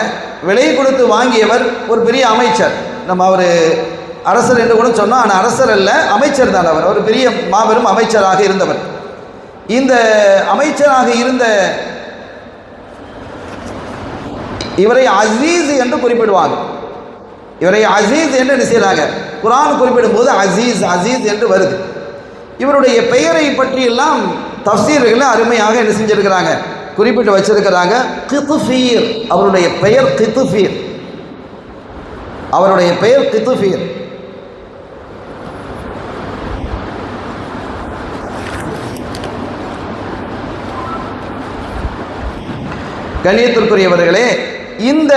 விலை கொடுத்து வாங்கியவர் ஒரு பெரிய அமைச்சர். நம்ம அவர் அரசர் என்று கூட சொன்னோம், ஆனால் அரசர் அல்ல, அமைச்சர் தான். அவர் ஒரு பெரிய மாபெரும் அமைச்சராக இருந்தவர். இந்த அமைச்சராக இருந்த இவரை அசீஸ் என்று குறிப்பிடுவாங்க. இவரை அசீஸ் என்று என்ன செய்யறாங்க, குர்ஆன் குறிப்பிடும் போது அசீஸ் அசீஸ் என்று வருது. இவருடைய பெயரை பற்றியெல்லாம் தஃசீர்கள் அருமையாக என்ன செஞ்சிருக்கிறாங்க, குறிப்பிட்டு வச்சிருக்கிறாங்க. கித்ஃபீர், அவருடைய பெயர் கித்ஃபீர், அவருடைய பெயர் கித்ஃபீர். கண்ணியத்திற்குரியவர்களே, இந்த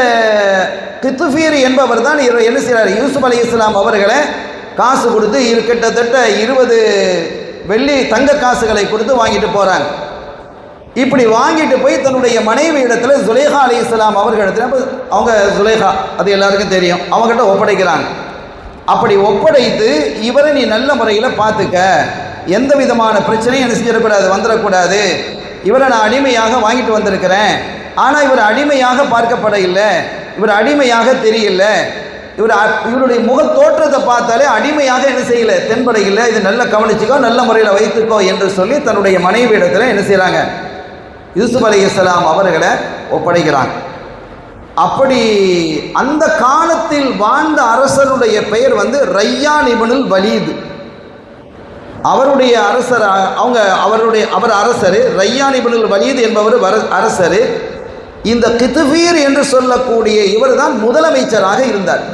கித்ஃபீர் என்பவர் தான் என்ன செய்கிறார், யூசுப் அலைஹிஸ்ஸலாம் அவர்களை காசு கொடுத்து கிட்டத்தட்ட 20 வெள்ளி தங்க காசுகளை கொடுத்து வாங்கிட்டு போகிறாங்க. இப்படி வாங்கிட்டு போய் தன்னுடைய மனைவி இடத்துல சுலேஹா அலைஹிஸ்ஸலாம் அவர்களிடத்துல, அவங்க சுலேஹா அது எல்லாருக்கும் தெரியும், அவங்ககிட்ட ஒப்படைக்கிறாங்க. அப்படி ஒப்படைத்து இவரை நீ நல்ல முறையில் பார்த்துக்க, எந்த விதமான பிரச்சனையும் என்ன செஞ்சிடக்கூடாது, வந்துடக்கூடாது, இவரை நான் அடிமையாக வாங்கிட்டு வந்திருக்கிறேன், ஆனால் இவர் அடிமையாக பார்க்கப்பட இல்லை, இவர் அடிமையாக தெரியல, இவருடைய முக தோற்றத்தை பார்த்தாலே அடிமையாக என்ன செய்யல, தென்பட இல்லை, இது நல்ல கவனிச்சுக்கோ, நல்ல முறையில் வைத்துக்கோ என்று சொல்லி தன்னுடைய மனைவி இடத்துல என்ன செய்கிறாங்க, யூசுப் அலைஹிஸ்ஸலாம் அவர்களை ஒப்படைக்கிறாங்க. அப்படி அந்த காலத்தில் வாழ்ந்த அரசருடைய பெயர் வந்து ரையான் இப்னுல் வலீத். அவருடைய அரசர், அவர் அரசர் ரையான் இப்னுல் வலீத் என்பவர் அரசர். இந்த கித்ஃபீர் என்று சொல்லக்கூடிய இவர் தான் முதலமைச்சராக இருந்தார்.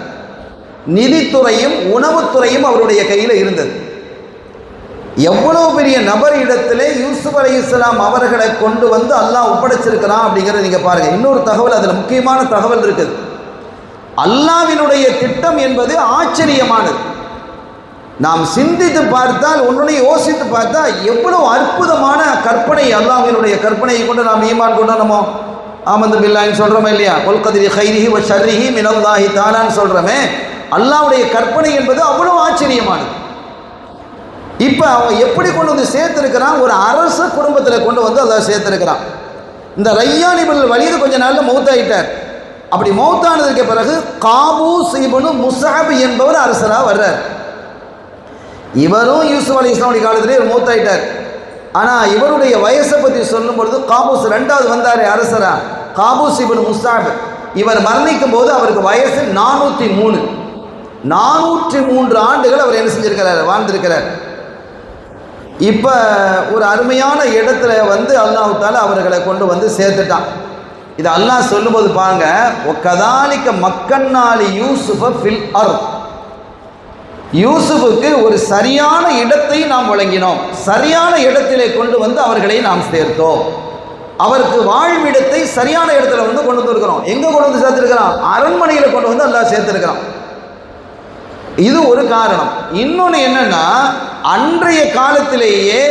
நிதித்துறையும் உணவுத்துறையும் அவருடைய கையில் இருந்தது. எவ்வளவு பெரிய நபர் இடத்திலே யூசுப் அலைஹிஸ்ஸலாம் அவர்களை கொண்டு வந்து அல்லாஹ் ஒப்படைச்சிருக்கிறான் அப்படிங்கிறத நீங்க பாருங்க. இன்னொரு தகவல், அதில் முக்கியமான தகவல் இருக்குது. அல்லாஹ்வினுடைய திட்டம் என்பது ஆச்சரியமானது. நாம் சிந்தித்து பார்த்தால், ஒன்றுனை யோசித்து பார்த்தா எவ்வளவு அற்புதமான கற்பனை, அல்லாஹ்வினுடைய கற்பனையை கொண்டு நாம் ஈமான் கொண்டு நம்ம ஆமந்து பில்லாஹ்னு சொல்றோமே இல்லையா, குல் கத்ரி கைரிஹி வ ஷர்ரிஹி மினல்லாஹி தஆலான்னு சொல்றோமே. அல்லாஹ்வுடைய கற்பனை என்பது அவ்வளவு ஆச்சரியமானது. இப்போ அவன் எப்படி கொண்டு வந்து சேர்த்திருக்கிறான், ஒரு அரச குடும்பத்தில் கொண்டு வந்து அதை சேர்த்திருக்கிறான். இந்த ரையான் இப்னுல் வலீத் கொஞ்ச நாளில் மௌத்தாயிட்டார். அப்படி மௌத்தானதுக்கு பிறகு காபூஸ் இப்னு முஸ்அப் என்பவர் அரசராக வர்றார். இவரும் யூசுப் அலைஹிஸ்ஸலாம் காலத்திலே மௌத்தாயிட்டார். ஆனால் இவருடைய வயசை பற்றி சொல்லும் பொழுது காபூஸ் 2வது வந்தார் அரசரா, காபூஸ் இப்னு முஸ்அப். இவர் மரணிக்கும் போது அவருக்கு வயசு 403 ஆண்டுகள் அவர் என்ன செஞ்சிருக்கிறார், வாழ்ந்திருக்கிறார். இப்போ ஒரு அருமையான இடத்துல வந்து அல்லாஹ் தஆலா அவர்களை கொண்டு வந்து சேர்த்துட்டான். இது அல்லாஹ் சொல்லும்போது பாருங்க, ஒகதாலிக மக்கன்னாலி யூசுஃப ஃபில் அர்த், யூசுஃபுக்கு ஒரு சரியான இடத்தை நாம் வழங்கினோம், சரியான இடத்திலே கொண்டு வந்து அவர்களை நாம் சேர்த்தோம். அவருக்கு வாழ்விடத்தை சரியான இடத்துல வந்து கொண்டு வந்துருக்கிறோம். எங்க கொண்டு வந்து சேர்த்திருக்கிறான், அரண்மனையில் கொண்டு வந்து அல்லாஹ் சேர்த்திருக்கிறான். இது ஒரு காரணம். இன்னொன்று என்னன்னா, அன்றைய காலத்திலேயே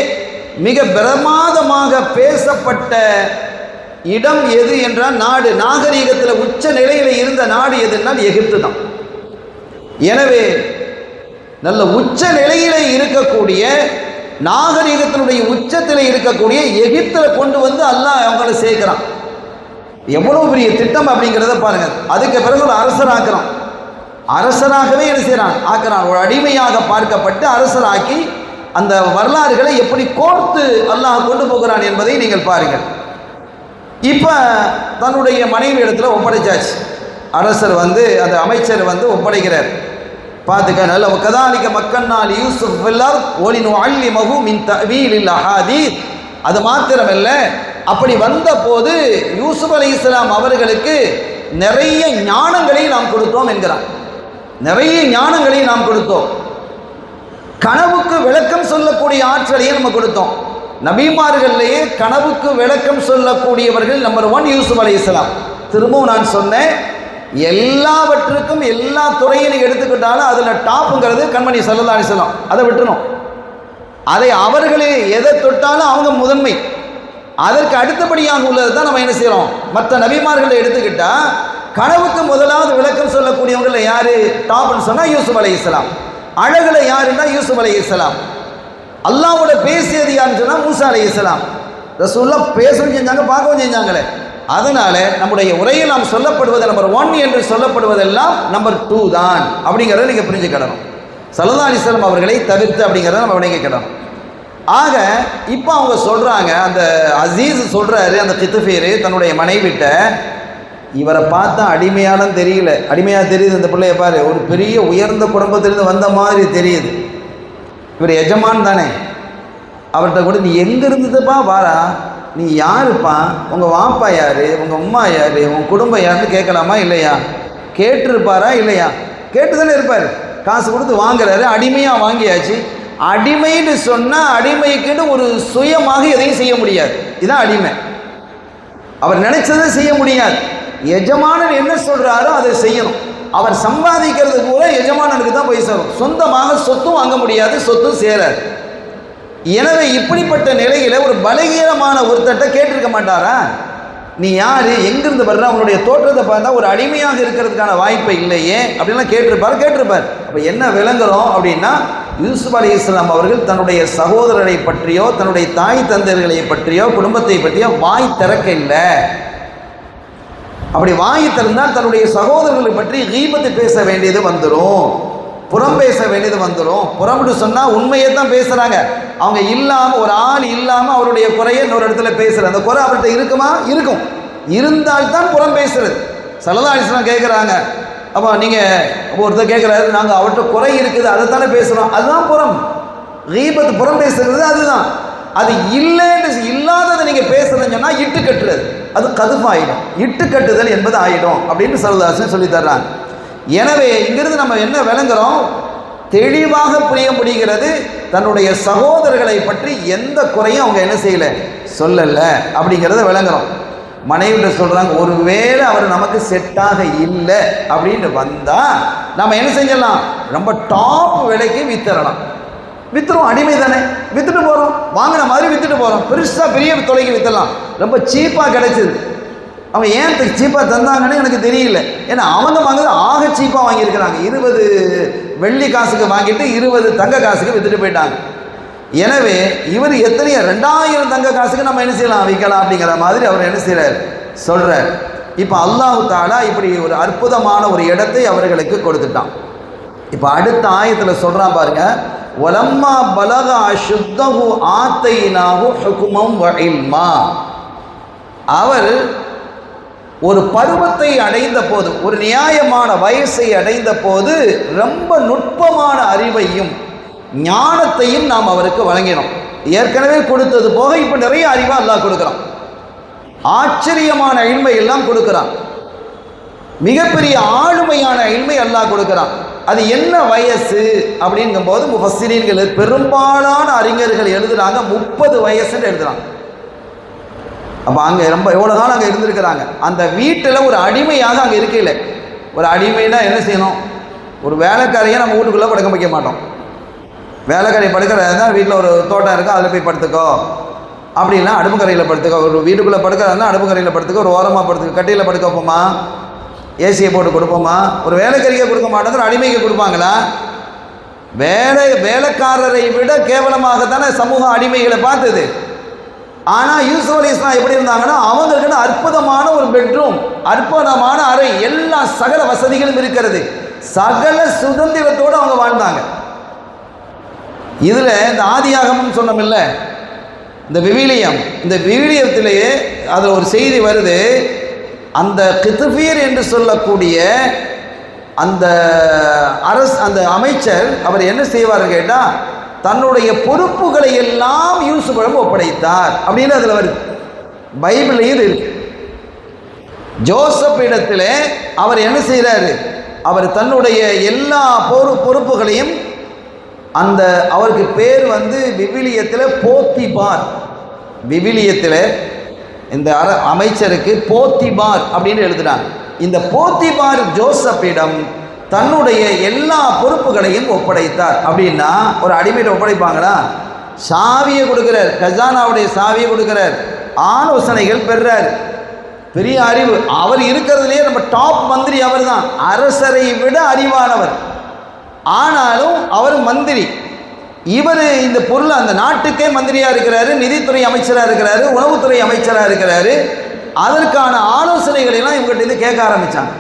மிக பிரமாதமாக பேசப்பட்ட இடம் எது என்றால், நாடு நாகரீகத்தில் உச்ச நிலையில் இருந்த நாடு எதுனால் எகிப்து தான். எனவே நல்ல உச்ச நிலையில இருக்கக்கூடிய, நாகரீகத்தினுடைய உச்சத்தில் இருக்கக்கூடிய எகிப்தில் கொண்டு வந்து அல்லாஹ் அவங்களை சேர்க்கிறான். எவ்வளவு பெரிய திட்டம் அப்படிங்கிறத பாருங்க. அதுக்கு பிறகு ஒரு அரசராக்குறான், அரசராகவே என்ன செய்யறான், ஆக்குறான். ஒரு அடிமையாக பார்க்கப்பட்டு அரசராக்கி அந்த வரலாறுகளை எப்படி கோர்த்து அல்லாஹ் கொண்டு போகிறான் என்பதை நீங்கள் பாருங்கள். இப்போ தன்னுடைய மனைவி இடத்துல ஒப்படைச்சாச்சு. அரசர் வந்து, அந்த அமைச்சர் வந்து ஒப்படைக்கிறார். பார்த்துக்க நல்ல, கதாலிக மக்கன்னால் யூசுப் ஃபில்லர் ஒலினு அல்லிமஹு மின் தஅவீலில் அஹாதீத். அது மாத்திரமல்ல, அப்படி வந்த போது யூசுப் அலைஹிஸ்ஸலாம் அவர்களுக்கு நிறைய ஞானங்களை நாம் கொடுத்தோம் என்கிறார். நிறைய ஞானங்களை நாம் கொடுத்தோம். கனவுக்கு விளக்கம் சொல்லக்கூடிய ஆற்றலையே நம்ம கொடுத்தோம். நபிமார்கள்லேயே கனவுக்கு விளக்கம் சொல்லக்கூடியவர்கள் நம்பர் 1 யூசுப் அலைஹிஸ்ஸலாம். திரும்பவும் நான் சொன்னேன், எல்லாவற்றுக்கும் எல்லா துறையும் நீங்க எடுத்துக்கிட்டாலும் அதுல டாப்புங்கிறது கண்மணி ஸல்லல்லாஹு அலைஹி வஸல்லம். அதை விட்டுணும். அதை அவர்களே எதை தொட்டாலும் அவங்க முதன்மை. அதற்கு அடுத்தபடியாக உள்ளது தான் நம்ம என்ன செய்யறோம். மற்ற நபிமார்களை எடுத்துக்கிட்டா கனவுக்கு முதலாவது விளக்கம் சொல்லக்கூடியவங்கள யாரு டாப்னு சொன்னா யூசுப் அலைஹிஸ்ஸலாம். அழகுல யாருன்னா யூசுப் அலைஹிஸ்ஸலாம். அல்லாஹ்வோட பேசியது யாருன்னு சொன்னா மூசா அலைஹிஸ்ஸலாம். ரசூலுல்லாஹ் பேசவும் செஞ்சாங்க, பார்க்கவும் செஞ்சாங்களே. அதனால நம்முடைய உரையில் நாம் சொல்லப்படுவது நம்பர் 1 என்று சொல்லப்படுவதெல்லாம் நம்பர் 2 தான் அப்படிங்கிறத நீங்க புரிஞ்சுக்கிடணும். ஸல்லல்லாஹு அலைஹி வஸல்லம் அவர்களை தவிர்த்து அப்படிங்கிறத நம்ம விளங்கிக்கிடணும். ஆக இப்போ அவங்க சொல்றாங்க, அந்த அசீஸ் சொல்றாரு, அந்த கித்ஃபீர் தன்னுடைய மனைவிட்ட, இவரை பார்த்தா அடிமையாலும் தெரியல, அடிமையாக தெரியுது. இந்த பிள்ளைய பாரு, ஒரு பெரிய உயர்ந்த குடும்பத்திலிருந்து வந்த மாதிரி தெரியுது. இவர் எஜமான் தானே. அவர்கிட்ட கூட நீ எங்க இருந்ததுப்பா வாரா, நீ யாருப்பா, உங்கள் வாப்பா யார், உங்கள் அம்மா யார், உங்கள் குடும்பம் யாருன்னு கேட்கலாமா இல்லையா? கேட்டிருப்பாரா இல்லையா? கேட்டு தானே இருப்பார். காசு கொடுத்து வாங்குறாரு, அடிமையாக வாங்கியாச்சு. அடிமைன்னு சொன்னால் அடிமைக்குன்னு ஒரு சுயமாக எதையும் செய்ய முடியாது. இதுதான் அடிமை. அவர் நினைச்சதை செய்ய முடியாது. எஜமானன் என்ன சொல்கிறாரோ அதை செய்யணும். அவர் சம்பாதிக்கிறது கூட எஜமானனுக்கு தான் போய் சேரும். சொந்தமாக சொத்தும் வாங்க முடியாது, சொத்தும் சேராது. எனவே இப்படிப்பட்ட நிலையில ஒரு பலகீனமான ஒருத்தட்ட கேட்டிருக்க மாட்டாரா, நீ யாரு, எங்கிருந்து வர்ற, அவனுடைய தோற்றத்தை பார்த்தா ஒரு அடிமையாக இருக்கிறதுக்கான வாய்ப்பை இல்லையே அப்படின்லாம் கேட்டிருப்பார். அப்போ என்ன விளங்குறோம் அப்படின்னா, யூசுப் அலைஹிஸ்ஸலாம் அவர்கள் தன்னுடைய சகோதரரை பற்றியோ தன்னுடைய தாய் தந்தையர்களை பற்றியோ குடும்பத்தை பற்றியோ வாய் திறக்க இல்லை. அப்படி வாய் திறந்தால் தன்னுடைய சகோதரர்களை பற்றி கீபத்து பேச வேண்டியது வந்துடும், புறம் பேச வேண்டியது வந்துடும். புறம்னு சொன்னால் உண்மையை தான் பேசுகிறாங்க. அவங்க இல்லாமல், ஒரு ஆள் இல்லாமல் அவருடைய குறையை இன்னொரு இடத்துல பேசுகிறது. அந்த குறை அவர்கிட்ட இருக்குமா? இருக்கும். இருந்தால்தான் புறம் பேசுறது. ஸல்லல்லாஹு அலைஹி வஸல்லம் கேட்குறாங்க, அப்போ நீங்கள் ஒருத்தர் கேட்குறாரு, நாங்கள் அவர்கிட்ட குறை இருக்குது அதை தானே பேசுகிறோம், அதுதான் புறம். கீபத்து புறம் பேசுகிறது அதுதான். அது இல்லைன்னு இல்லாததை நீங்கள் பேசுறதுன்னு சொன்னால் இட்டு கட்டுறது, அது கதுப்பாயிடும். இட்டு கட்டுதல் என்பது ஆயிடும் அப்படின்னு ஸல்லல்லாஹு அலைஹி வஸல்லம் சொல்லி தர்றாங்க. எனவே இங்கிருந்து நம்ம என்ன விளங்குறோம், தெளிவாக புரிய முடிகிறது, தன்னுடைய சகோதரர்களை பற்றி எந்த குறையும் அவங்க என்ன செய்யல, சொல்லல அப்படிங்கிறத விளங்குறோம். மனைவிட்ட சொல்றாங்க, ஒருவேளை அவர் நமக்கு செட்டாக இல்லை அப்படின்னு வந்தா நம்ம என்ன செஞ்சிடலாம், ரொம்ப டாப் விலைக்கு வித்துறலாம். வித்துரும், அடிமை தானே, வித்துட்டு போறோம், வாங்கின மாதிரி வித்துட்டு போறோம். பெரிய தொலைக்கு வித்தலாம், ரொம்ப சீப்பா கிடைச்சது. அவங்க ஏன் சீப்பாக தந்தாங்கன்னு எனக்கு தெரியல. ஏன்னா அவங்க வாங்குறது ஆக சீப்பாக வாங்கியிருக்கிறாங்க. 20 வெள்ளி காசுக்கு வாங்கிட்டு 20 தங்க காசுக்கு வித்துட்டு போயிட்டாங்க. எனவே இவர் எத்தனையோ 2000 தங்க காசுக்கு நம்ம என்ன செய்யலாம், விற்கலாம் அப்படிங்கிற மாதிரி அவர் என்ன செய்யறார், சொல்றார். இப்போ அல்லாஹு தஆலா இப்படி ஒரு அற்புதமான ஒரு இடத்தை அவர்களுக்கு கொடுத்துட்டான். இப்போ அடுத்த ஆயத்தில் சொல்றான் பாருங்க, வலம்மா பலக அஷுத்தஹு ஆத்தைனாஹு ஹுக்மம் வ இல்மா. அவர் ஒரு பருவத்தை அடைந்த போது, ஒரு நியாயமான வயசை அடைந்த போது ரொம்ப நுட்பமான அறிவையும் ஞானத்தையும் நாம் அவருக்கு வழங்கினோம். ஏற்கனவே கொடுத்தது போக இப்போ நிறைய அறிவை அல்லாஹ் கொடுக்குறான். ஆச்சரியமான இல்மை எல்லாம் கொடுக்குறான். மிகப்பெரிய ஆளுமையான இல்மை அல்லாஹ் கொடுக்குறான். அது என்ன வயசு அப்படிங்கும்போது முஃபஸ்ஸிரீன்கள் பெரும்பாலான அறிஞர்கள் எழுதுறாங்க 30 வயசுன்னு எழுதுறாங்க. அப்போ அங்கே ரொம்ப எவ்வளோ காலம் அங்கே இருந்திருக்கிறாங்க. அந்த வீட்டில் ஒரு அடிமையாக அங்கே இருக்கையில், ஒரு அடிமைனா என்ன செய்யணும், ஒரு வேலைக்காரையை நம்ம வீட்டுக்குள்ளே படுக்க வைக்க மாட்டோம். வேலைக்காரை படுக்கிறதா தான் வீட்டில் ஒரு தோட்டம் இருக்குது, அதில் போய் படுத்துக்கோ அப்படின்னா அடுப்புக்கரையில் படுத்துக்கோ. ஒரு வீட்டுக்குள்ளே படுக்கிறதா அடுப்புக்கரையில் படுத்துக்கோ, ஒரு ஓரமாக படுத்துக்கோ, கட்டியில் படுக்க வைப்போமா, ஏசியை போட்டு கொடுப்போமா? ஒரு வேலைக்காரியை கொடுக்க மாட்டோம், அடிமைக்கு கொடுப்பாங்களா? வேலைக்காரரை விட கேவலமாக தானே சமூக அடிமைகளை பார்த்தது. ஆனால் யூசுப் அலைஹிஸ்ஸலாம் எப்படி இருந்தாங்கன்னா, அவங்களுக்கு அற்புதமான ஒரு பெட்ரூம், அற்புதமான அறை, எல்லா சகல வசதிகளும் இருக்கிறது, சகல சுதந்திரத்தோடு அவங்க வாழ்ந்தாங்க. இதில் இந்த ஆதியாகமம் சொன்னோமில்ல, இந்த விவிலியம், இந்த விவிலியத்திலேயே அதில் ஒரு செய்தி வருது. அந்த கித்ஃபீர் என்று சொல்லக்கூடிய அந்த அந்த அமைச்சர் அவர் என்ன செய்வார் கேட்டால், தன்னுடைய பொறுப்புகளை எல்லாம் யூசுஃபிடம் ஒப்படைத்தார் அப்படின்னு அதில் வருது. பைபிளையும் இருக்கு. ஜோசப் இடத்துல அவர் என்ன செய்கிறாரு, அவர் தன்னுடைய எல்லா பொறுப்புகளையும் அந்த அவருக்கு பேர் வந்து விவிலியத்தில் போத்திபார். விவிலியத்தில் இந்த அமைச்சருக்கு போத்திபார் அப்படின்னு எழுதுனாங்க. இந்த போத்திபார் ஜோசப்பிடம் தன்னுடைய எல்லா பொறுப்புகளையும் ஒப்படைத்தார். அப்படின்னா ஒரு அடிமையிட்ட ஒப்படைப்பாங்களா? சாவியை கொடுக்கிறார், கஜானாவுடைய சாவியை கொடுக்கிறார், ஆலோசனைகள் பெறார். பெரிய அறிவு. அவர் இருக்கிறதுலேயே நம்ம டாப் மந்திரி அவர் தான், அரசரை விட அறிவானவர். ஆனாலும் அவர் மந்திரி. இவர் இந்த பொருள் அந்த நாட்டுக்கே மந்திரியாக இருக்கிறாரு, நிதித்துறை அமைச்சராக இருக்கிறாரு, உணவுத்துறை அமைச்சராக இருக்கிறாரு. அதற்கான ஆலோசனைகள் எல்லாம் இவங்ககிட்ட கேட்க ஆரம்பித்தாங்க.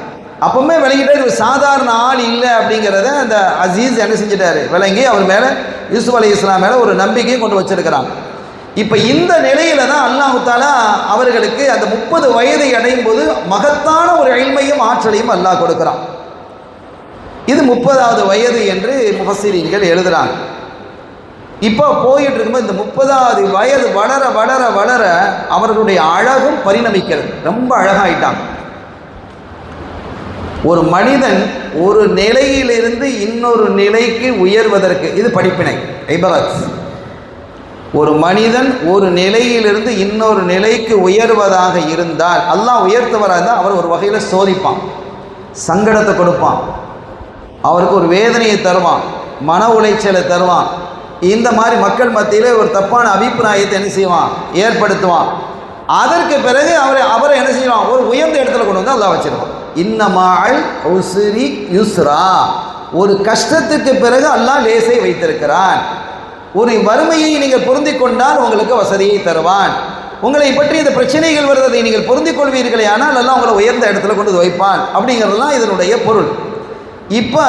அப்பவுமே விளங்கிட்டு இவர் சாதாரண ஆள் இல்லை அப்படிங்கிறத அந்த அசீஸ் என்ன செஞ்சிட்டாரு, விளங்கி அவர் மேலே யூசுப் அலைஹிஸ்ஸலாம் மேலே ஒரு நம்பிக்கையை கொண்டு வச்சிருக்கிறாங்க. இப்போ இந்த நிலையில தான் அல்லாஹ் தஆலா அவர்களுக்கு அந்த 30 வயதை அடையும் போது மகத்தான ஒரு இல்மையும் ஆற்றலையும் அல்லாஹ் கொடுக்கிறான். இது 30வது வயது என்று முஃபஸ்ஸிரீன்கள் எழுதுறாங்க. இப்போ போயிட்டு இருக்கும்போது இந்த 30வது வயது வளர வளர வளர அவர்களுடைய அழகும் பரிணமிக்கிறது. ரொம்ப அழகாயிட்டாங்க. ஒரு மனிதன் ஒரு நிலையிலிருந்து இன்னொரு நிலைக்கு உயர்வதற்கு இது படிப்பினை, இபரத். ஒரு மனிதன் ஒரு நிலையிலிருந்து இன்னொரு நிலைக்கு உயர்வதாக இருந்தால், அல்லாஹ் உயர்த்தவராக இருந்தால் அவர் ஒரு வகையில் சோதிப்பான், சங்கடத்தை கொடுப்பான், அவருக்கு ஒரு வேதனையை தருவான், மன உளைச்சலை தருவான். இந்த மாதிரி மக்கள் மத்தியில் ஒரு தப்பான அபிப்பிராயத்தை என்ன செய்வான், ஏற்படுத்துவான். அதற்கு பிறகு அவரை என்ன செய்வான், ஒரு உயர்ந்த இடத்துல கொண்டு வந்து அல்லாஹ் வச்சிருவான். இன்னமால் உஸ்ரி யுஸ்ரா, ஒரு கஷ்டத்துக்கு பிறகு அல்லாஹ் லேசை வைத்திருக்கிறான். ஒரு வறுமையை நீங்கள் பொருந்தி கொண்டால் உங்களுக்கு வசதியை தருவான். உங்களை பற்றி இந்த பிரச்சனைகள் வருவதை நீங்கள் பொருந்திக் கொள்வீர்களே ஆனால் அல்லாஹ் உங்களை உயர்ந்த இடத்துல கொண்டு வைப்பான். அப்படிங்கிறதுலாம் இதனுடைய பொருள். இப்போ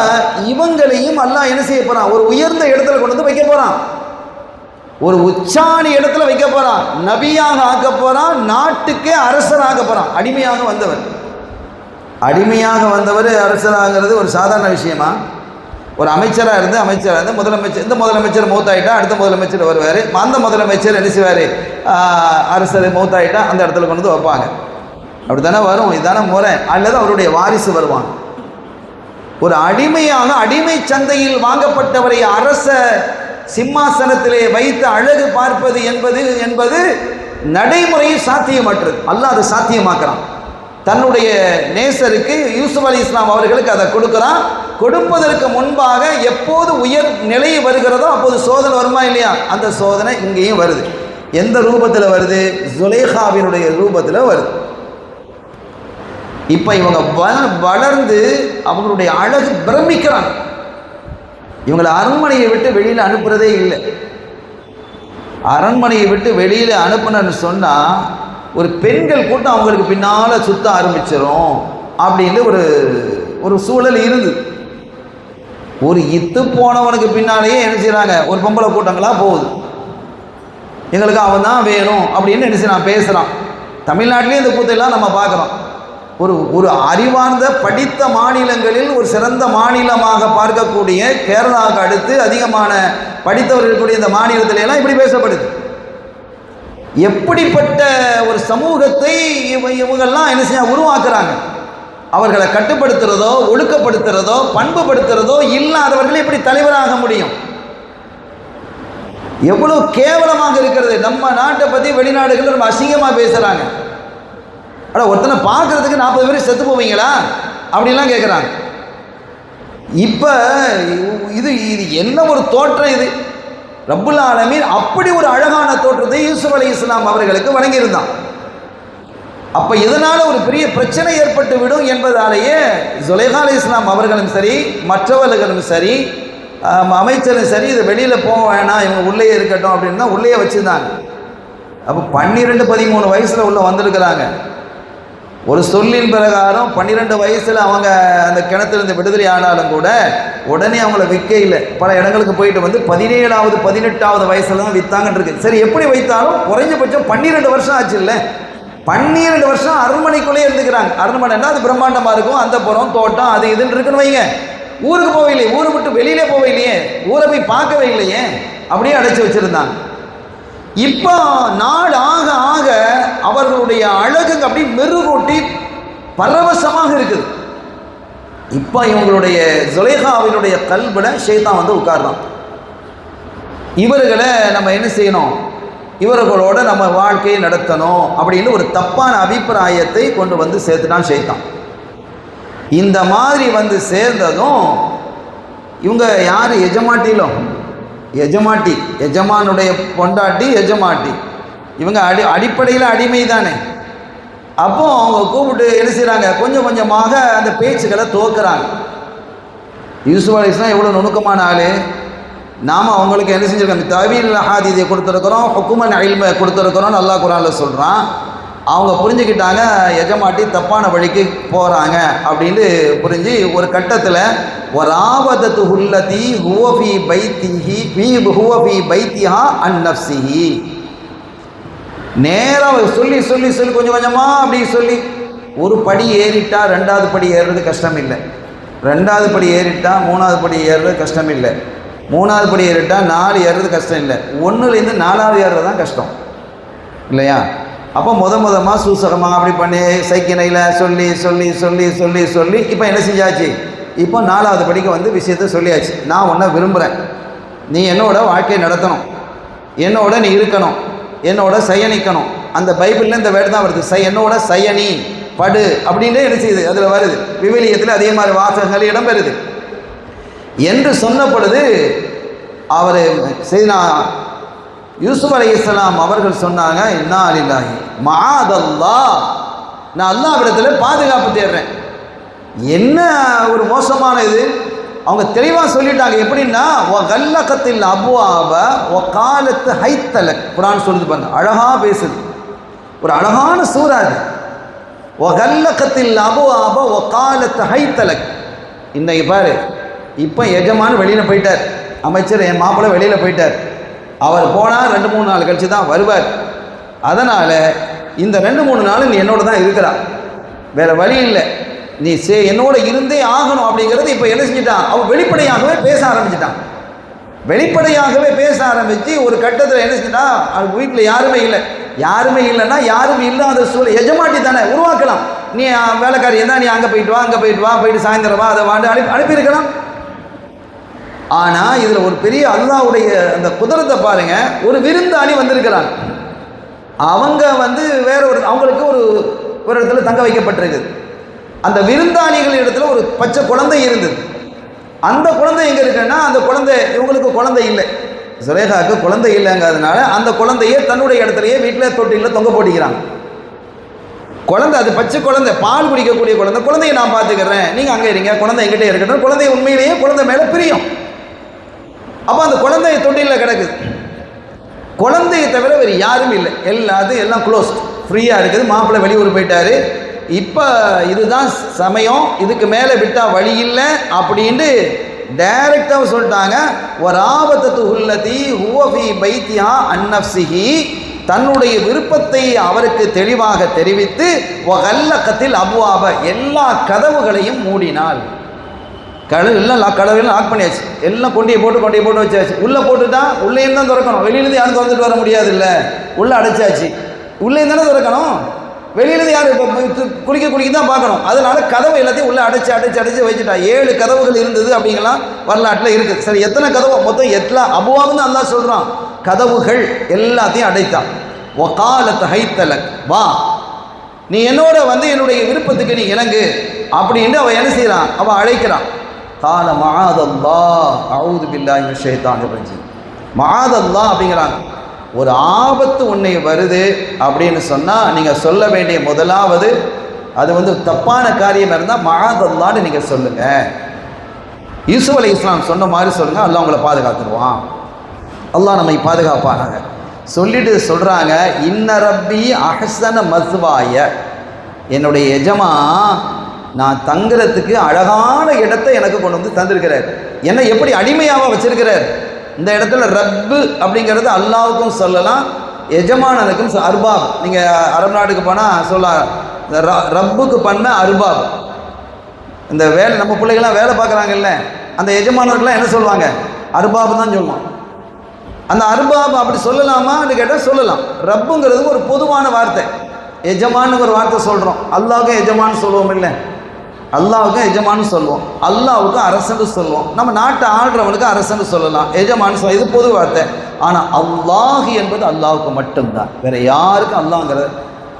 இவங்களையும் அல்லாஹ் என்ன செய்ய போகிறான், ஒரு உயர்ந்த இடத்துல கொண்டு வந்து வைக்க போகிறான். ஒரு உச்சாணி இடத்துல வைக்க போகிறான். நபியாக ஆக்க போகிறான், நாட்டுக்கே அரசராக போகிறான். அடிமையாக வந்தவர் அரசராகிறது ஒரு சாதாரண விஷயமா? ஒரு அமைச்சராக இருந்து முதலமைச்சர், இந்த முதலமைச்சர் மௌத்தாயிட்டா அடுத்த முதலமைச்சர் வருவார், அந்த முதலமைச்சர் என்ன செய்வார், அரசர் மௌத்தாயிட்டா அந்த இடத்துல கொண்டு வந்து வைப்பாங்க. அப்படி தானே வரும், இதுதானே முறை. அல்லது அவருடைய வாரிசு வருவாங்க. ஒரு அடிமையாக அடிமை சந்தையில் வாங்கப்பட்டவரை அரச சிம்மாசனத்திலே வைத்து அழகு பார்ப்பது என்பது நடைமுறையில் சாத்தியமற்றது. அல்லாஹ் அதை சாத்தியமாக்குறான். தன்னுடைய நேசருக்கு யூசுப் அலைஹிஸ்ஸலாம் அவர்களுக்கு அதை கொடுக்குறான். கொடுப்பதற்கு முன்பாக எப்போது உயர் நிலை வருகிறதோ அப்போது சோதனை வருமா இல்லையா? அந்த சோதனை இங்கேயும் வருது. எந்த ரூபத்தில் வருது? ஜுலைஹாவினுடைய ரூபத்தில் வருது. இப்போ இவங்க வளர்ந்து அவங்களுடைய அழகு பிரமிக்கிறாங்க. இவங்களை அரண்மனையை விட்டு வெளியில் அனுப்புறதே இல்லை. அரண்மனையை விட்டு வெளியில் அனுப்புனன்னு சொன்னால் ஒரு பெண்கள் கூட்டம் அவங்களுக்கு பின்னால் சுத்த ஆரம்பிச்சிடும் அப்படின்னு ஒரு சூழல் இருந்து, ஒரு இத்து போனவனுக்கு பின்னாலேயே என்ன செய்கிறாங்க, ஒரு பொம்பளை கூட்டங்களாக போகுது. எங்களுக்கு அவன் தான் வேணும் அப்படின்னு என்ன செய்யறான், பேசுகிறான். தமிழ்நாட்டிலேயே இந்த கூத்தையெல்லாம் நம்ம பார்க்குறோம். ஒரு அறிவார்ந்த படித்த மாநிலங்களில் ஒரு சிறந்த மாநிலமாக பார்க்கக்கூடிய கேரளாவுக்கு அடுத்து அதிகமான படித்தவர்கள் இருக்கக்கூடிய இந்த மாநிலத்தில எல்லாம் இப்படி பேசப்படுது. எப்படிப்பட்ட ஒரு சமூகத்தை இவங்கெல்லாம் என்ன செய்ய உருவாக்குறாங்க? அவர்களை கட்டுப்படுத்துறதோ ஒழுக்கப்படுத்துறதோ பண்புபடுத்துறதோ இல்லாதவர்கள் எப்படி தலைவராக முடியும்? எவ்வளவு கேவலமாக இருக்கிறது. நம்ம நாட்டை பற்றி வெளிநாடுகள் ரொம்ப அசிங்கமாக பேசுகிறாங்க. ஆனால் ஒருத்தனை பார்க்கறதுக்கு 40 பேர் செத்து போவீங்களா அப்படின்லாம் கேட்குறாங்க. இப்போ இது என்ன ஒரு தோற்றம் இது! ரப்புல் ஆலமீன் அப்படி ஒரு அழகான தோற்றத்தை யூசுப் அலைஹிஸ்ஸலாம் அவர்களுக்கு வழங்கியிருந்தான். அப்போ இதனால் ஒரு பெரிய பிரச்சனை ஏற்பட்டு விடும் என்பதாலேயே ஜுலைஹா அலைஹிஸ்ஸலாம் அவர்களும் சரி, மற்றவர்களும் சரி, அமைச்சரும் சரி, இதை வெளியில் போக வேணாம், இவங்க உள்ளே இருக்கட்டும் அப்படின்னு தான் உள்ளே வச்சுருந்தாங்க. அப்போ 12-13 வயசில் உள்ள வந்திருக்கிறாங்க. ஒரு சொல்லின் பிரகாரம் 12 வயசில் அவங்க அந்த கிணத்துலேருந்து விடுதலை ஆனாலும் கூட உடனே அவங்கள விற்க இல்லை. பல இடங்களுக்கு போயிட்டு வந்து 17வது 18வது வயசில் தான் விற்றாங்கன்னு இருக்கு. சரி, எப்படி வைத்தாலும் குறைஞ்சபட்சம் 12 வருஷம் ஆச்சு இல்லை? 12 வருஷம் அரண்மனைக்குள்ளேயே இருந்துக்கிறாங்க. அரண்மனைன்னா அது பிரம்மாண்டமாக இருக்கும், அந்த புறம் தோட்டம் அது இதுன்னு இருக்குன்னு வைங்க. ஊருக்கு போகலையே, ஊரை விட்டு வெளியிலே போகலையே, ஊரை போய் பார்க்கவே இல்லையே, அப்படியே அடைச்சி வச்சுருந்தாங்க. இப்போ நாள் ஆக ஆக அவர்களுடைய அழகு அப்படி மெருகூட்டி பரவசமாக இருக்குது. இப்போ இவங்களுடைய ஜுலைஹாவினுடைய கல்புல ஷைத்தான் வந்து உட்கார்றான். இவர்களை நம்ம என்ன செய்யணும், இவர்களோட நம்ம வாழ்க்கையை நடத்தணும் அப்படின்னு ஒரு தப்பான அபிப்பிராயத்தை கொண்டு வந்து சேர்த்துட்டான் ஷைத்தான். இந்த மாதிரி வந்து சேர்ந்ததும் இவங்க யார், எஜமாட்டிலும் எஜமாட்டி, எஜமானுடைய பொண்டாட்டி எஜமாட்டி, இவங்க அடிப்படையில் அடிமை தானே. அப்போ அவங்க கூப்பிட்டு என்ன செய்கிறாங்க, கொஞ்சம் கொஞ்சமாக அந்த பேச்சுக்களை துவக்குறாங்க. யூசுப் அலைஹிஸ்ஸலாம் எவ்வளோ நுணுக்கமான ஆள். நாம் அவங்களுக்கு என்ன செஞ்சுருக்கோம், தவீல் ஹாதீதை கொடுத்துருக்குறோம், ஹுக்குமன் இல்மை கொடுத்துருக்குறோம்னு அல்லாஹ் குர்ஆனில் சொல்கிறான். அவங்க புரிஞ்சுக்கிட்டாங்க எஜமாட்டி தப்பான வழிக்கு போகிறாங்க அப்படின்னு புரிஞ்சு ஒரு கட்டத்தில் வராவதத்து ஹுல்லதி ஹுவஃபி பைத்திஹி ஹுவஃபி பைத்திஹா அன் நஃப்ஸிஹி, நேராக சொல்லி சொல்லி சொல்லி கொஞ்சம் கொஞ்சமாக அப்படி சொல்லி ஒரு படி ஏறிட்டா ரெண்டாவது படி ஏறுறது கஷ்டம் இல்லை, ரெண்டாவது படி ஏறிட்டா மூணாவது படி ஏறுறது கஷ்டம் இல்லை, மூணாவது படி ஏறிட்டா 4 ஏறுறது கஷ்டம் இல்லை, 1லேருந்து 4வது ஏறுறது தான் கஷ்டம் இல்லையா. அப்போ மொதமாக சூசகமாக அப்படி பண்ணி சைக்கிணையில் சொல்லி சொல்லி சொல்லி சொல்லி சொல்லி இப்போ என்ன செஞ்சாச்சு, இப்போ 4வது படிக்க வந்து விஷயத்த சொல்லியாச்சு. நான் ஒன்றை விரும்புகிறேன், நீ என்னோட வாழ்க்கையை நடத்தணும், என்னோட நீ இருக்கணும், என்னோட சயனிக்கணும். அந்த பைபிளில் இந்த வேர்டு தான் வருது, என்னோட சயனி படு அப்படின்றே என்ன செய்யுது, அதில் வருது. விவிலியத்தில் அதே மாதிரி வாசகங்கள் இடம் பெறுது என்று சொன்ன பொழுது அவர் செய்தா யூசுப் அலைஹிஸ்ஸலாம் அவர்கள் சொன்னாங்க, இன்னா லில்லாஹி மஆதல்லாஹ், நான் அல்லாஹ்விடத்தில் பாதுகாப்பு தேடுறேன். என்ன ஒரு மோசமான இது, அவங்க தெளிவாக சொல்லிட்டாங்க. எப்படின்னா வகல்லகத்தில் அபுவாப வகாலத்து ஹைத்தலக், குர்ஆன் சொல்லுது பாருங்க, அழகாக பேசுது, ஒரு அழகான சூரா அது. வகல்லகத்தில் அபுவாப வகாலத்து ஹைத்தலக். இன்னைக்கு பாரு, இப்போ எஜமான் வெளியில் போயிட்டார், அமைச்சர் என் மாப்பிள்ளை வெளியில் போயிட்டார், அவர் போனால் 2-3 நாள் கழிச்சு தான் வருவார். அதனால் இந்த 2-3 நாள் நீ என்னோட தான் இருக்கிறா, வேறு வழி இல்லை, நீ என்னோட இருந்தே ஆகணும் அப்படிங்கிறது இப்போ என்ன செஞ்சிட்டான், அவன் வெளிப்படையாகவே பேச ஆரம்பிச்சிட்டான். வெளிப்படையாகவே பேச ஆரம்பித்து ஒரு கட்டத்தில் என்ன செஞ்சிட்டான், அவங்க வீட்டில் யாருமே இல்லை, யாருமே இல்லைன்னா யாரும் இல்லாத சூழல், எஜமாட்டி தானே உருவாக்கலாம், நீ வேலைக்காரி என்ன, நீ அங்கே போயிட்டு வா, அங்கே போயிட்டு வா, போயிட்டு சாயந்தரம் வா, அதை வாண்டு அனுப்பியிருக்கலாம். ஆனால் இதில் ஒரு பெரிய அல்லாஹ்வுடைய அந்த குதிரத்தை பாருங்க, ஒரு விருந்தாளி வந்திருக்கிறாங்க, அவங்க வந்து வேற ஒரு அவங்களுக்கு ஒரு இடத்துல தங்க வைக்கப்பட்டிருக்குது. அந்த விருந்தாளிகள் இடத்துல ஒரு பச்சை குழந்தை இருந்தது. அந்த குழந்தை எங்கே இருக்குன்னா, அந்த குழந்தை இவங்களுக்கு குழந்தை இல்லை, சுலேகாவுக்கு குழந்தை இல்லைங்கிறதுனால அந்த குழந்தையே தன்னுடைய இடத்துலையே வீட்டில் தொட்டிலில் தொங்க போட்டிக்கிறாங்க. குழந்தை அது பச்சை குழந்தை, பால் குடிக்கக்கூடிய குழந்தை, குழந்தைய நான் பார்த்துக்கிறேன், நீங்கள் அங்கே இருங்க, குழந்தை எங்கிட்டே இருக்கட்டும். குழந்தை உண்மையிலேயே குழந்தை மேலே பிரியம். அப்போ அந்த குழந்தை தொட்டிலில் கிடக்குது, குழந்தையை தவிர வேறு யாரும் இல்லை, எல்லாம் க்ளோஸ்ட், ஃப்ரீயாக இருக்குது. மாப்பிள்ளை வெளியூர் போயிட்டாரு, இப்போ இதுதான் சமயம், இதுக்கு மேலே விட்டால் வழி இல்லை அப்படின்ட்டு டைரெக்டாக சொல்லிட்டாங்க. ஒரு ஆபத்து உள்ளதி ஹுவஃபி பைத்தியா அன்னஃப்ஸிஹி, தன்னுடைய விருப்பத்தை அவருக்கு தெளிவாக தெரிவித்து வகல்லகத்தில் அபுவாப, எல்லா கதவுகளையும் மூடினாள். கதவெல்லாம் லாக் பண்ணியாச்சு, எல்லாம் கொண்டியை போட்டு வச்சாச்சு. உள்ளே போட்டுட்டா உள்ளேயும் தான் திறக்கணும், வெளியிலேருந்து யாரும் திறந்துட்டு வர முடியாது இல்லை, உள்ளே அடைச்சாச்சு, உள்ளேயும் தானே திறக்கணும், வெளியிலேருந்து யார் இப்போ குளிக்க தான் பார்க்கணும். அதனால கதவு எல்லாத்தையும் உள்ளே அடைச்சி வச்சுட்டா. 7 கதவுகள் இருந்தது அப்படிங்கலாம் வரலாற்றில் இருக்குது. சரி, எத்தனை கதவு மொத்தம், எல்லாம் அபுவாப்னு அல்லாஹ் சொல்கிறான், கதவுகள் எல்லாத்தையும் அடைத்தான். வகாலத் ஹைத்தலக், வா நீ என்னோட வந்து என்னுடைய விருப்பத்துக்கு நீ இணங்கு அப்படின்னு அவன் என்ன செய்கிறான், அவன் அழைக்கிறான். கால மஆதல்லாஹ் அஊது பில்லாஹி மினஷ் ஷைத்தானிர் ரஜீம், மஆதல்லாஹ் அப்படிங்கிறாங்க. ஒரு ஆபத்து உன்னை வருது அப்படின்னு சொன்னால் நீங்கள் சொல்ல வேண்டிய முதலாவது, அது வந்து தப்பான காரியம் இருந்தால் மஆதல்லாஹ்னு நீங்கள் சொல்லுங்கள். யூசுப் அலைஹிஸ்ஸலாம் சொன்ன மாதிரி சொல்லுங்கள், அல்லாஹ் உங்களை பாதுகாத்துருவான், அல்லாஹ் நம்மை பாதுகாப்பானாங்க சொல்லிட்டு சொல்கிறாங்க. இன்ன ரப்பி அஹ்ஸன மஸ்வாய, என்னுடைய எஜமா நான் தங்குறதுக்கு அழகான இடத்தை எனக்கு கொண்டு வந்து தந்திருக்கிறார், என்னை எப்படி அடிமையாக வச்சிருக்கிறார். இந்த இடத்துல ரப்பு அப்படிங்கிறது அல்லாவுக்கும் சொல்லலாம், எஜமானனுக்கும் அர்பாப். நீங்கள் அரபு நாட்டுக்கு போனால் சொல்லலாம், ரப்புக்கு பண்ண அர்பாப். இந்த வேலை நம்ம பிள்ளைகள்லாம் வேலை பார்க்குறாங்கல்ல, அந்த எஜமானர்கள்லாம் என்ன சொல்லுவாங்க, அர்பாப் தான் சொல்லுவான். அந்த அர்பாப் அப்படி சொல்லலாமான்னு கேட்டால் சொல்லலாம். ரப்புங்கிறது ஒரு பொதுவான வார்த்தை, எஜமான்னு ஒரு வார்த்தை சொல்கிறோம், அல்லாவுக்கும் எஜமான்னு சொல்லுவோம் இல்லை. அல்லாவுக்கும் எஜமானு சொல்லுவோம், அல்லாவுக்கும் அரசன்னு சொல்லுவோம். நம்ம நாட்டை ஆள்றவனுக்கு அரசன்னு சொல்லலாம், எஜமானு சொல்ல, இது பொது வார்த்தை. ஆனால் அல்லாஹ் என்பது அல்லாவுக்கு மட்டும்தான், வேற யாருக்கும் அல்லாஹ்ங்கிற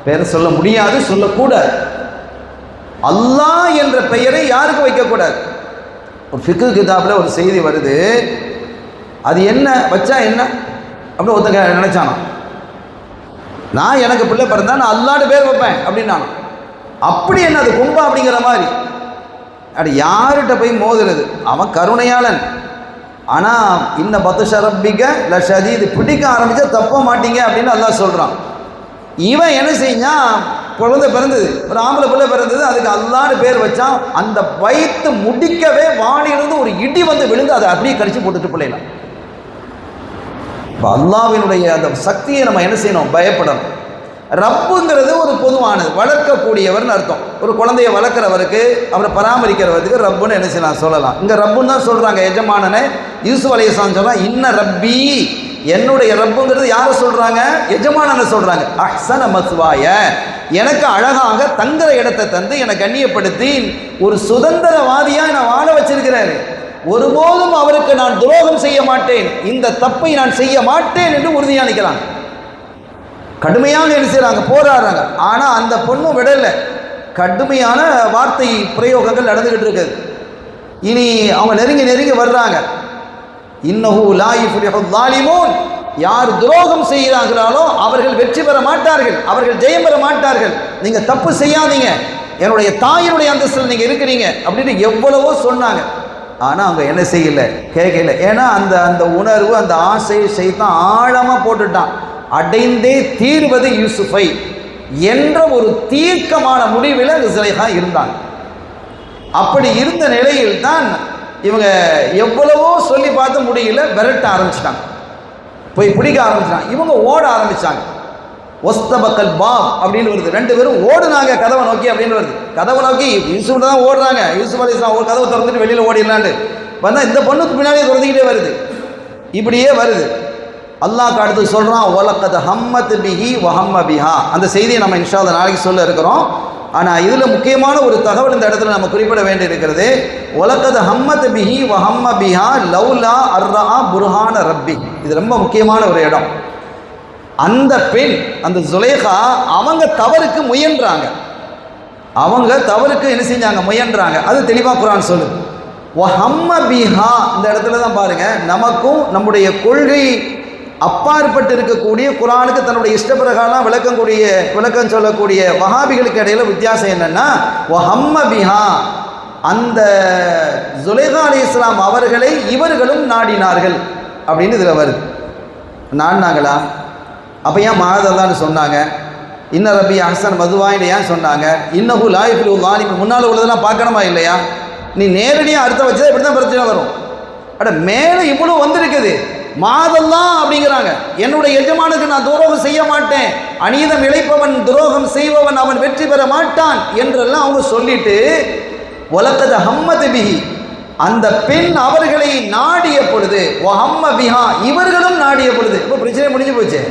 பெயரை சொல்ல முடியாது, சொல்லக்கூடாது. அல்லாஹ் என்ற பெயரை யாருக்கும் வைக்கக்கூடாது. ஒரு ஃபிக்கு கிதாபில் ஒரு செய்தி வருது, அது என்ன வச்சா என்ன அப்படின்னு ஒருத்தங்க நினைச்சானோ, நான் எனக்கு பிள்ளை பிறந்தா நான் அல்லாஹ்னு பேர் வைப்பேன் அப்படின்னு நானும். அப்படி என்ன அது கும்பா அப்படிங்கிற மாதிரி. அது யார்கிட்ட போய் மோதுறது? அவன் கருணையாளன். ஆனால் இன்ன பத்துஷரப்பிக்க ல ஷதீது, பிடிக்க ஆரம்பிச்சா தப்ப மாட்டீங்க அப்படின்னு அல்லாஹ் சொல்கிறான். இவன் என்ன செஞ்சான், குழந்தை பிறந்தது, ஒரு ஆம்பளை பிள்ளை பிறந்தது, அதுக்கு அல்லாஹ்னு பேர் வச்சான். அந்த வயிற்று முடிக்கவே வானிலிருந்து ஒரு இடி வந்து விழுந்து அதை அப்படியே கடிச்சு போட்டுட்டு பிள்ளைலாம். இப்போ அல்லாஹ்வினுடைய அந்த சக்தியை நம்ம என்ன செய்யணும், பயப்படணும். ரப்புங்கிறது ஒரு பொதுவானது, வளர்க்கக்கூடியவர்னு அர்த்தம். ஒரு குழந்தைய வளர்க்குறவருக்கு, அவரை பராமரிக்கிறவருக்கு ரப்புன்னு என்ன செய்யலாம், சொல்லலாம். இங்கே ரப்புன்னு தான் சொல்கிறாங்க எஜமானனை. யூசுப் அலைஹிஸ்ஸலாம் சொல்கிறாங்க, இன்ன ரப்பி, என்னுடைய ரப்புங்கிறது யாரை சொல்கிறாங்க, எஜமானனை சொல்கிறாங்க. அஹ்ஸன மஸ்வாய, எனக்கு அழகாக தங்குற இடத்தை தந்து என்னை கண்ணியப்படுத்தி ஒரு சுதந்திரவாதியாக என்னை வாழ வச்சிருக்கிறாரு. ஒருபோதும் அவருக்கு நான் துரோகம் செய்ய மாட்டேன், இந்த தப்பை நான் செய்ய மாட்டேன் என்று உறுதியாக நிற்கிறாங்க. கடுமையாக என்ன செய்கிறாங்க, போராடுறாங்க. ஆனால் அந்த பொண்ணும் விடலை, கடுமையான வார்த்தை பிரயோகங்கள் நடந்துக்கிட்டு இருக்குது. இனி அவங்க நெருங்கி நெருங்கி வர்றாங்க. இன்னஹு லா யுஃப்லிஹு ஸாலிமூன், யார் துரோகம் செய்கிறார்களோ அவர்கள் வெற்றி பெற மாட்டார்கள், அவர்கள் ஜெயம் பெற மாட்டார்கள். நீங்கள் தப்பு செய்யாதீங்க, என்னுடைய தாயினுடைய அந்தஸ்தில் நீங்கள் இருக்கிறீங்க அப்படின்னு எவ்வளவோ சொன்னாங்க. ஆனால் அவங்க என்ன செய்யல, கேட்கல. ஏன்னா அந்த அந்த உணர்வு, அந்த ஆசை செய்தான் ஆழமாக போட்டுட்டான். அடைந்தே தீர்வது யூசுஃபை என்ற ஒரு தீர்க்கமான முடிவில் ஸுலைஹா இருந்தாங்க. அப்படி இருந்த நிலையில் தான் இவங்க எவ்வளவோ சொல்லி பார்த்து முடியல, விரட்ட ஆரம்பிச்சிட்டாங்க, போய் பிடிக்க ஆரம்பிச்சிட்டாங்க. இவங்க ஓட ஆரம்பிச்சாங்க. ஒஸ்தபக்கல் பாப் அப்படின்னு வருது, ரெண்டு பேரும் ஓடுனாங்க கதவை நோக்கி அப்படின்னு வருது. கதவை நோக்கி யூசுஃப் தான் ஓடுறாங்க. யூசுப் அலைஹிஸ்ஸலாம் ஒரு கதவை திறந்துட்டு வெளியில் ஓடிடலான்னு வந்தால் இந்த பொண்ணுக்கு பின்னாடியே திறந்துக்கிட்டே வருது. இப்படியே வருது. அல்லாஹ் அடுத்து சொல்கிறான், ஒலக்கத் ஹம்மத் பிஹி வஹம்ம பிஹா. அந்த செய்தியை நம்ம இன்ஷா அல்லாஹ் நாளைக்கு சொல்ல இருக்கிறோம். ஆனால் இதில் முக்கியமான ஒரு தகவல் இந்த இடத்துல நம்ம குறிப்பிட வேண்டி இருக்கிறது. ஒலக்கத் ஹம்மத் பிஹி வஹம்ம பிஹா லவ்லா அர்ரா புர்ஹான ரப்பி. இது ரொம்ப முக்கியமான ஒரு இடம். அந்த பெண், அந்த ஸுலைஹா, அவங்க தவறுக்கு முயன்றாங்க. அவங்க தவறுக்கு என்ன செஞ்சாங்க, முயன்றாங்க. அது தெளிவாக குர்ஆன் சொல்லுது. வஹம்ம பிஹா, இந்த இடத்துல தான் பாருங்க, நமக்கும் நம்முடைய கொள்கை அப்பாற்பட்டு இருக்கக்கூடிய, குர்ஆனுக்கு தன்னுடைய இஷ்டப்பிரகாரம் விளக்கம் சொல்லக்கூடிய வஹாபிகளுக்கு இடையில வித்தியாசம் என்னன்னா, வஹம்ம பிஹா, அந்த ஸுலைஹா அலைஹிஸ்ஸலாம் அவர்களை இவர்களும் நாடினார்கள் அப்படின்னு இதில் வருது. நாடினாங்களா? அப்போ ஏன் மாதல்லான்னு சொன்னாங்க? இன்ன ரப்பி அஹ்ஸன மதுவாயின்னு ஏன் சொன்னாங்க? இன்னஹு லா யுஃப்லிஹு ஸாலிமூன், முன்னால் உள்ளதெல்லாம் பார்க்கணுமா இல்லையா? நீ நேரடியாக அர்த்தம் வச்சா இப்படி தான் பிரச்சனை வரும். அட மேலே இவ்வளோ வந்திருக்குது, மாதல்லாம் அப்படிங்கிறாங்க. என்னுடைய எஜமானுக்கு நான் துரோகம் செய்ய மாட்டேன், அநீதம் இழைப்பவன் துரோகம் செய்பவன் அவன் வெற்றி பெற மாட்டான் என்றெல்லாம் அவங்க சொல்லிட்டு, ஒலக்கத் ஹம்மத் பிஹி, அந்த பெண் அவர்களை நாடிய பொழுது, வஹம்ம பிஹா, இவர்களும் நாடிய பொழுது, இப்போ பிரச்சனை முடிஞ்சு போச்சு.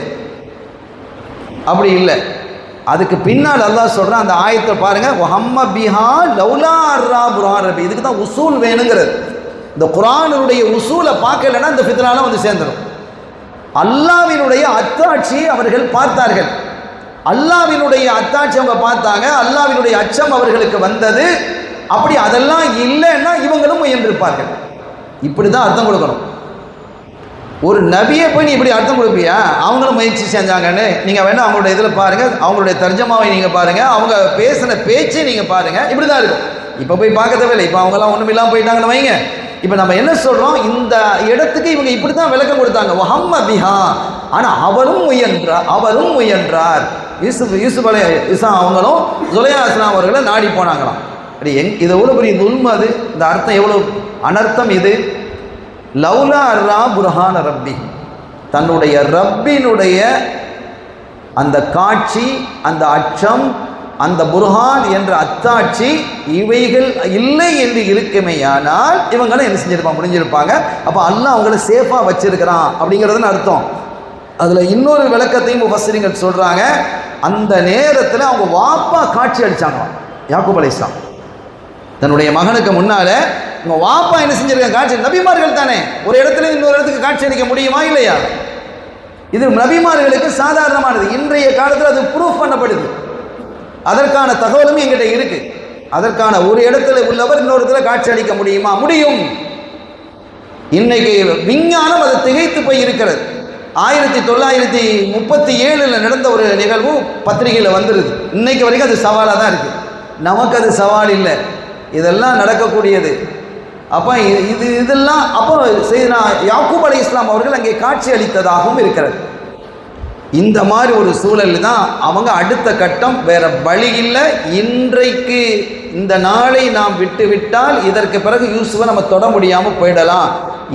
அப்படி இல்லை. அதுக்கு பின்னால் அல்லாஹ் சொல்கிறான், அந்த ஆயத்தை பாருங்க, வஹம்ம பிஹா லவ்லா அர்ரா புர்ஹான் ரப்பி. இதுக்கு தான் உசூல் வேணுங்கிறது. இந்த குர்ஆனுடைய உசூலை பார்க்கலன்னா இந்த ஃபித்னால வந்து சேர்ந்துடும். அல்லாஹ்வினுடைய அத்தாட்சியை அவர்கள் பார்த்தார்கள், அல்லாஹ்வினுடைய அத்தாட்சி அவங்க பார்த்தாங்க, அல்லாஹ்வினுடைய அச்சம் அவர்களுக்கு வந்தது. அப்படி அதெல்லாம் இல்லைன்னா இவங்களும் முயன்றிருப்பார்கள். இப்படி தான் அர்த்தம் கொடுக்கணும். ஒரு நபியை போய் நீ இப்படி அர்த்தம் கொடுப்பியா? அவங்களும் முயற்சி செஞ்சாங்கன்னு நீங்கள் வேணால் அவங்களுடைய இதில் பாருங்கள், அவங்களுடைய தர்ஜமாவை நீங்கள் பாருங்கள், அவங்க பேசின பேச்சை நீங்கள் பாருங்கள். இப்படி தான் இருக்கும். இப்போ போய் பார்க்க தேவையில்லை. இப்போ அவங்கெல்லாம் ஒன்றும் இல்லாமல் போயிட்டாங்கன்னு வைங்க. இப்போ நம்ம என்ன சொல்கிறோம், இந்த இடத்துக்கு இவங்க இப்படி தான் விளக்கம் கொடுத்தாங்க, வஹம்ம பிஹா. ஆனால் அவரும் முயன்றார். யூசுப் அலைஹிஸ்ஸலாம் அவங்களும் ஸுலைஹா அலைஹிஸ்ஸலாம் அவர்களை நாடி போனாங்களாம். அப்படி இது எவ்வளோ பெரிய உண்மை, அது இந்த அர்த்தம் எவ்வளோ அனர்த்தம் இது. லவ்லா அர்ரா புர்ஹான ரப்பி, தன்னுடைய ரப்பினுடைய அந்த காட்சி, அந்த அச்சம், அந்த புர்ஹான் என்ற அத்தாட்சி இவைகள் இல்லை என்று இருக்குமேயானால் இவங்களும் என்ன செஞ்சிருப்பாங்க, முடிஞ்சிருப்பாங்க. அப்போ அல்லாஹ் அவங்கள சேஃபாக வச்சிருக்கிறான் அப்படிங்கிறதுன்னு அர்த்தம். அதில் இன்னொரு விளக்கத்தையும் முஃபஸ்ஸிரீன்கள் சொல்கிறாங்க. அந்த நேரத்தில் அவங்க வாப்பா காட்சி அளித்தாங்க, யாக்கூப் அலைஹிஸ்ஸலாம். தன்னுடைய மகனுக்கு முன்னால உங்க வாப்பா என்ன செஞ்சிருக்காங்க காட்சி, நபிமார்கள் தானே, ஒரு இடத்துல இன்னொரு இடத்துக்கு காட்சி அளிக்க முடியுமா இல்லையா? இது நபிமார்களுக்கு சாதாரணமானது. இன்றைய காலத்தில் அது ப்ரூஃப் பண்ணப்படுது. அதற்கான தகவலும் எங்கிட்ட இருக்கு. அதற்கான ஒரு இடத்துல உள்ளவர் இன்னொரு இடத்துல காட்சி அளிக்க முடியுமா? முடியும். இன்னைக்கு விஞ்ஞானம் அது திகைத்து போய் இருக்கிறது. 1937 நடந்த ஒரு நிகழ்வு பத்திரிகையில் வந்துருது. இன்னைக்கு வரைக்கும் அது சவாலாக தான் இருக்குது. நமக்கு அது சவால் இல்லை, இதெல்லாம் நடக்கக்கூடியது. அப்போ இதெல்லாம் அப்போ செய்தனா யாக்கூப் அலைஹிஸ்ஸலாம் அவர்கள் அங்கே காட்சி அளித்ததாகவும் இருக்கிறது. இந்த மாதிரி ஒரு சூழல் தான் அவங்க அடுத்த கட்டம், வேற வழி இல்லை. இன்றைக்கு இந்த நாளை நாம் விட்டு விட்டால் இதற்கு பிறகு யூசுஃபை நம்ம தொட முடியாமல் போயிடலாம்,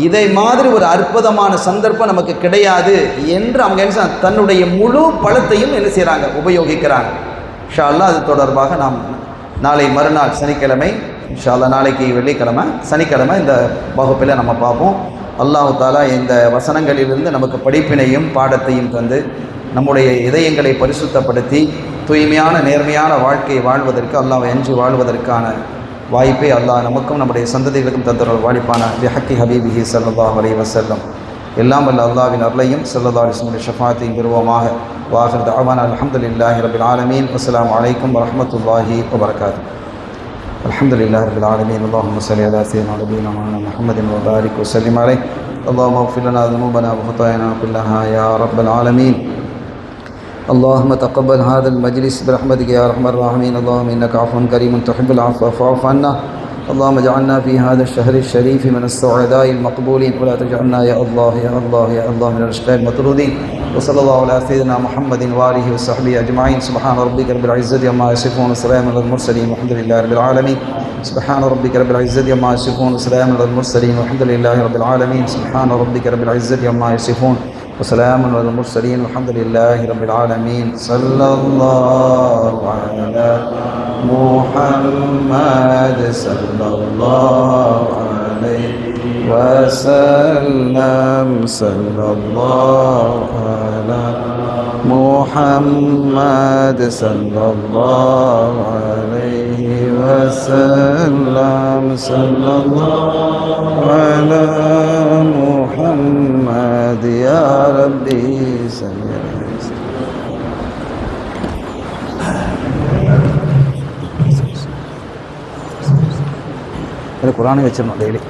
இதை மாதிரி ஒரு அற்புதமான சந்தர்ப்பம் நமக்கு கிடையாது என்று அவங்க என்ன தன்னுடைய முழு பலத்தையும் என்ன செய்கிறாங்க, உபயோகிக்கிறாங்க. இன்ஷா அல்லாஹ் அது தொடர்பாக நாம் நாளை மறுநாள் சனிக்கிழமை, இன்ஷா அல்லாஹ் நாளைக்கு வெள்ளிக்கிழமை, சனிக்கிழமை இந்த வகுப்பில் நம்ம பார்ப்போம். அல்லாஹ் தாலா இந்த வசனங்களிலிருந்து நமக்கு படிப்பினையும் பாடத்தையும் தந்து நம்முடைய இதயங்களை பரிசுத்தப்படுத்தி தூய்மையான நேர்மையான வாழ்க்கையை வாழ்வதற்கு, அல்லாஹ்வை அஞ்சி வாழ்வதற்கான வாய்ப்பை அல்லாஹ் நமக்கும் நம்முடைய சந்ததிகளுக்கும் தந்தருள் வாய்ப்பான பிஹக்கி ஹபீபிஹி ஸல்லல்லாஹு அலைஹி வஸல்லம். எல்லாம் வல்ல அல்லாஹ்வின் அருளையும் ஸல்லல்லாஹு அலைஹி வஸல்லம் ஷஃபாத்தையும் பெறுவோமாக. வாஹிர் தஅவானா அல்ஹம்துலில்லாஹி ரப்பில் ஆலமீன். அஸ்ஸலாமு அலைக்கும் வரஹ்மத்துல்லாஹி வபரகாத்துஹு. அல்ஹம்துலில்லாஹி ரப்பில் ஆலமீன். அல்லாஹும்ம ஸல்லி அலா ஸய்யிதினா நபியினா முஹம்மதின் வ பாரிக் வ ஸல்லிம் அலைஹி. அல்லாஹும்ம இக்ஃபிர் லனா ذنوبنا وخطايانا كلها يا رب العالمين. اللهم تقبل هذا المجلس برحمتك يا ارحم الراحمين. اللهم انك عفو كريم تحب العفو فاعف عنا. اللهم اجعلنا في هذا الشهر الشريف من السعداء المقبولين، ولا تجعلنا يا الله يا الله يا الله من الاشقياء المطرودين. وصلى الله على سيدنا محمد واله وصحبه اجمعين. سبحان ربك رب العزه عما يصفون وسلام على المرسلين والحمد لله رب العالمين. سبحان ربك رب العزه عما يصفون وسلام على المرسلين والحمد لله رب العالمين. سبحان ربك رب العزه عما يصفون وسلام على المرسلين والحمد لله رب العالمين. صلى الله على محمد صلى الله عليه وسلم. صلى الله على محمد صلى الله عليه وسلم. صلى الله على محمد يا ربي صل على குர்ஆனை வச்சிடணும் டெய்லி.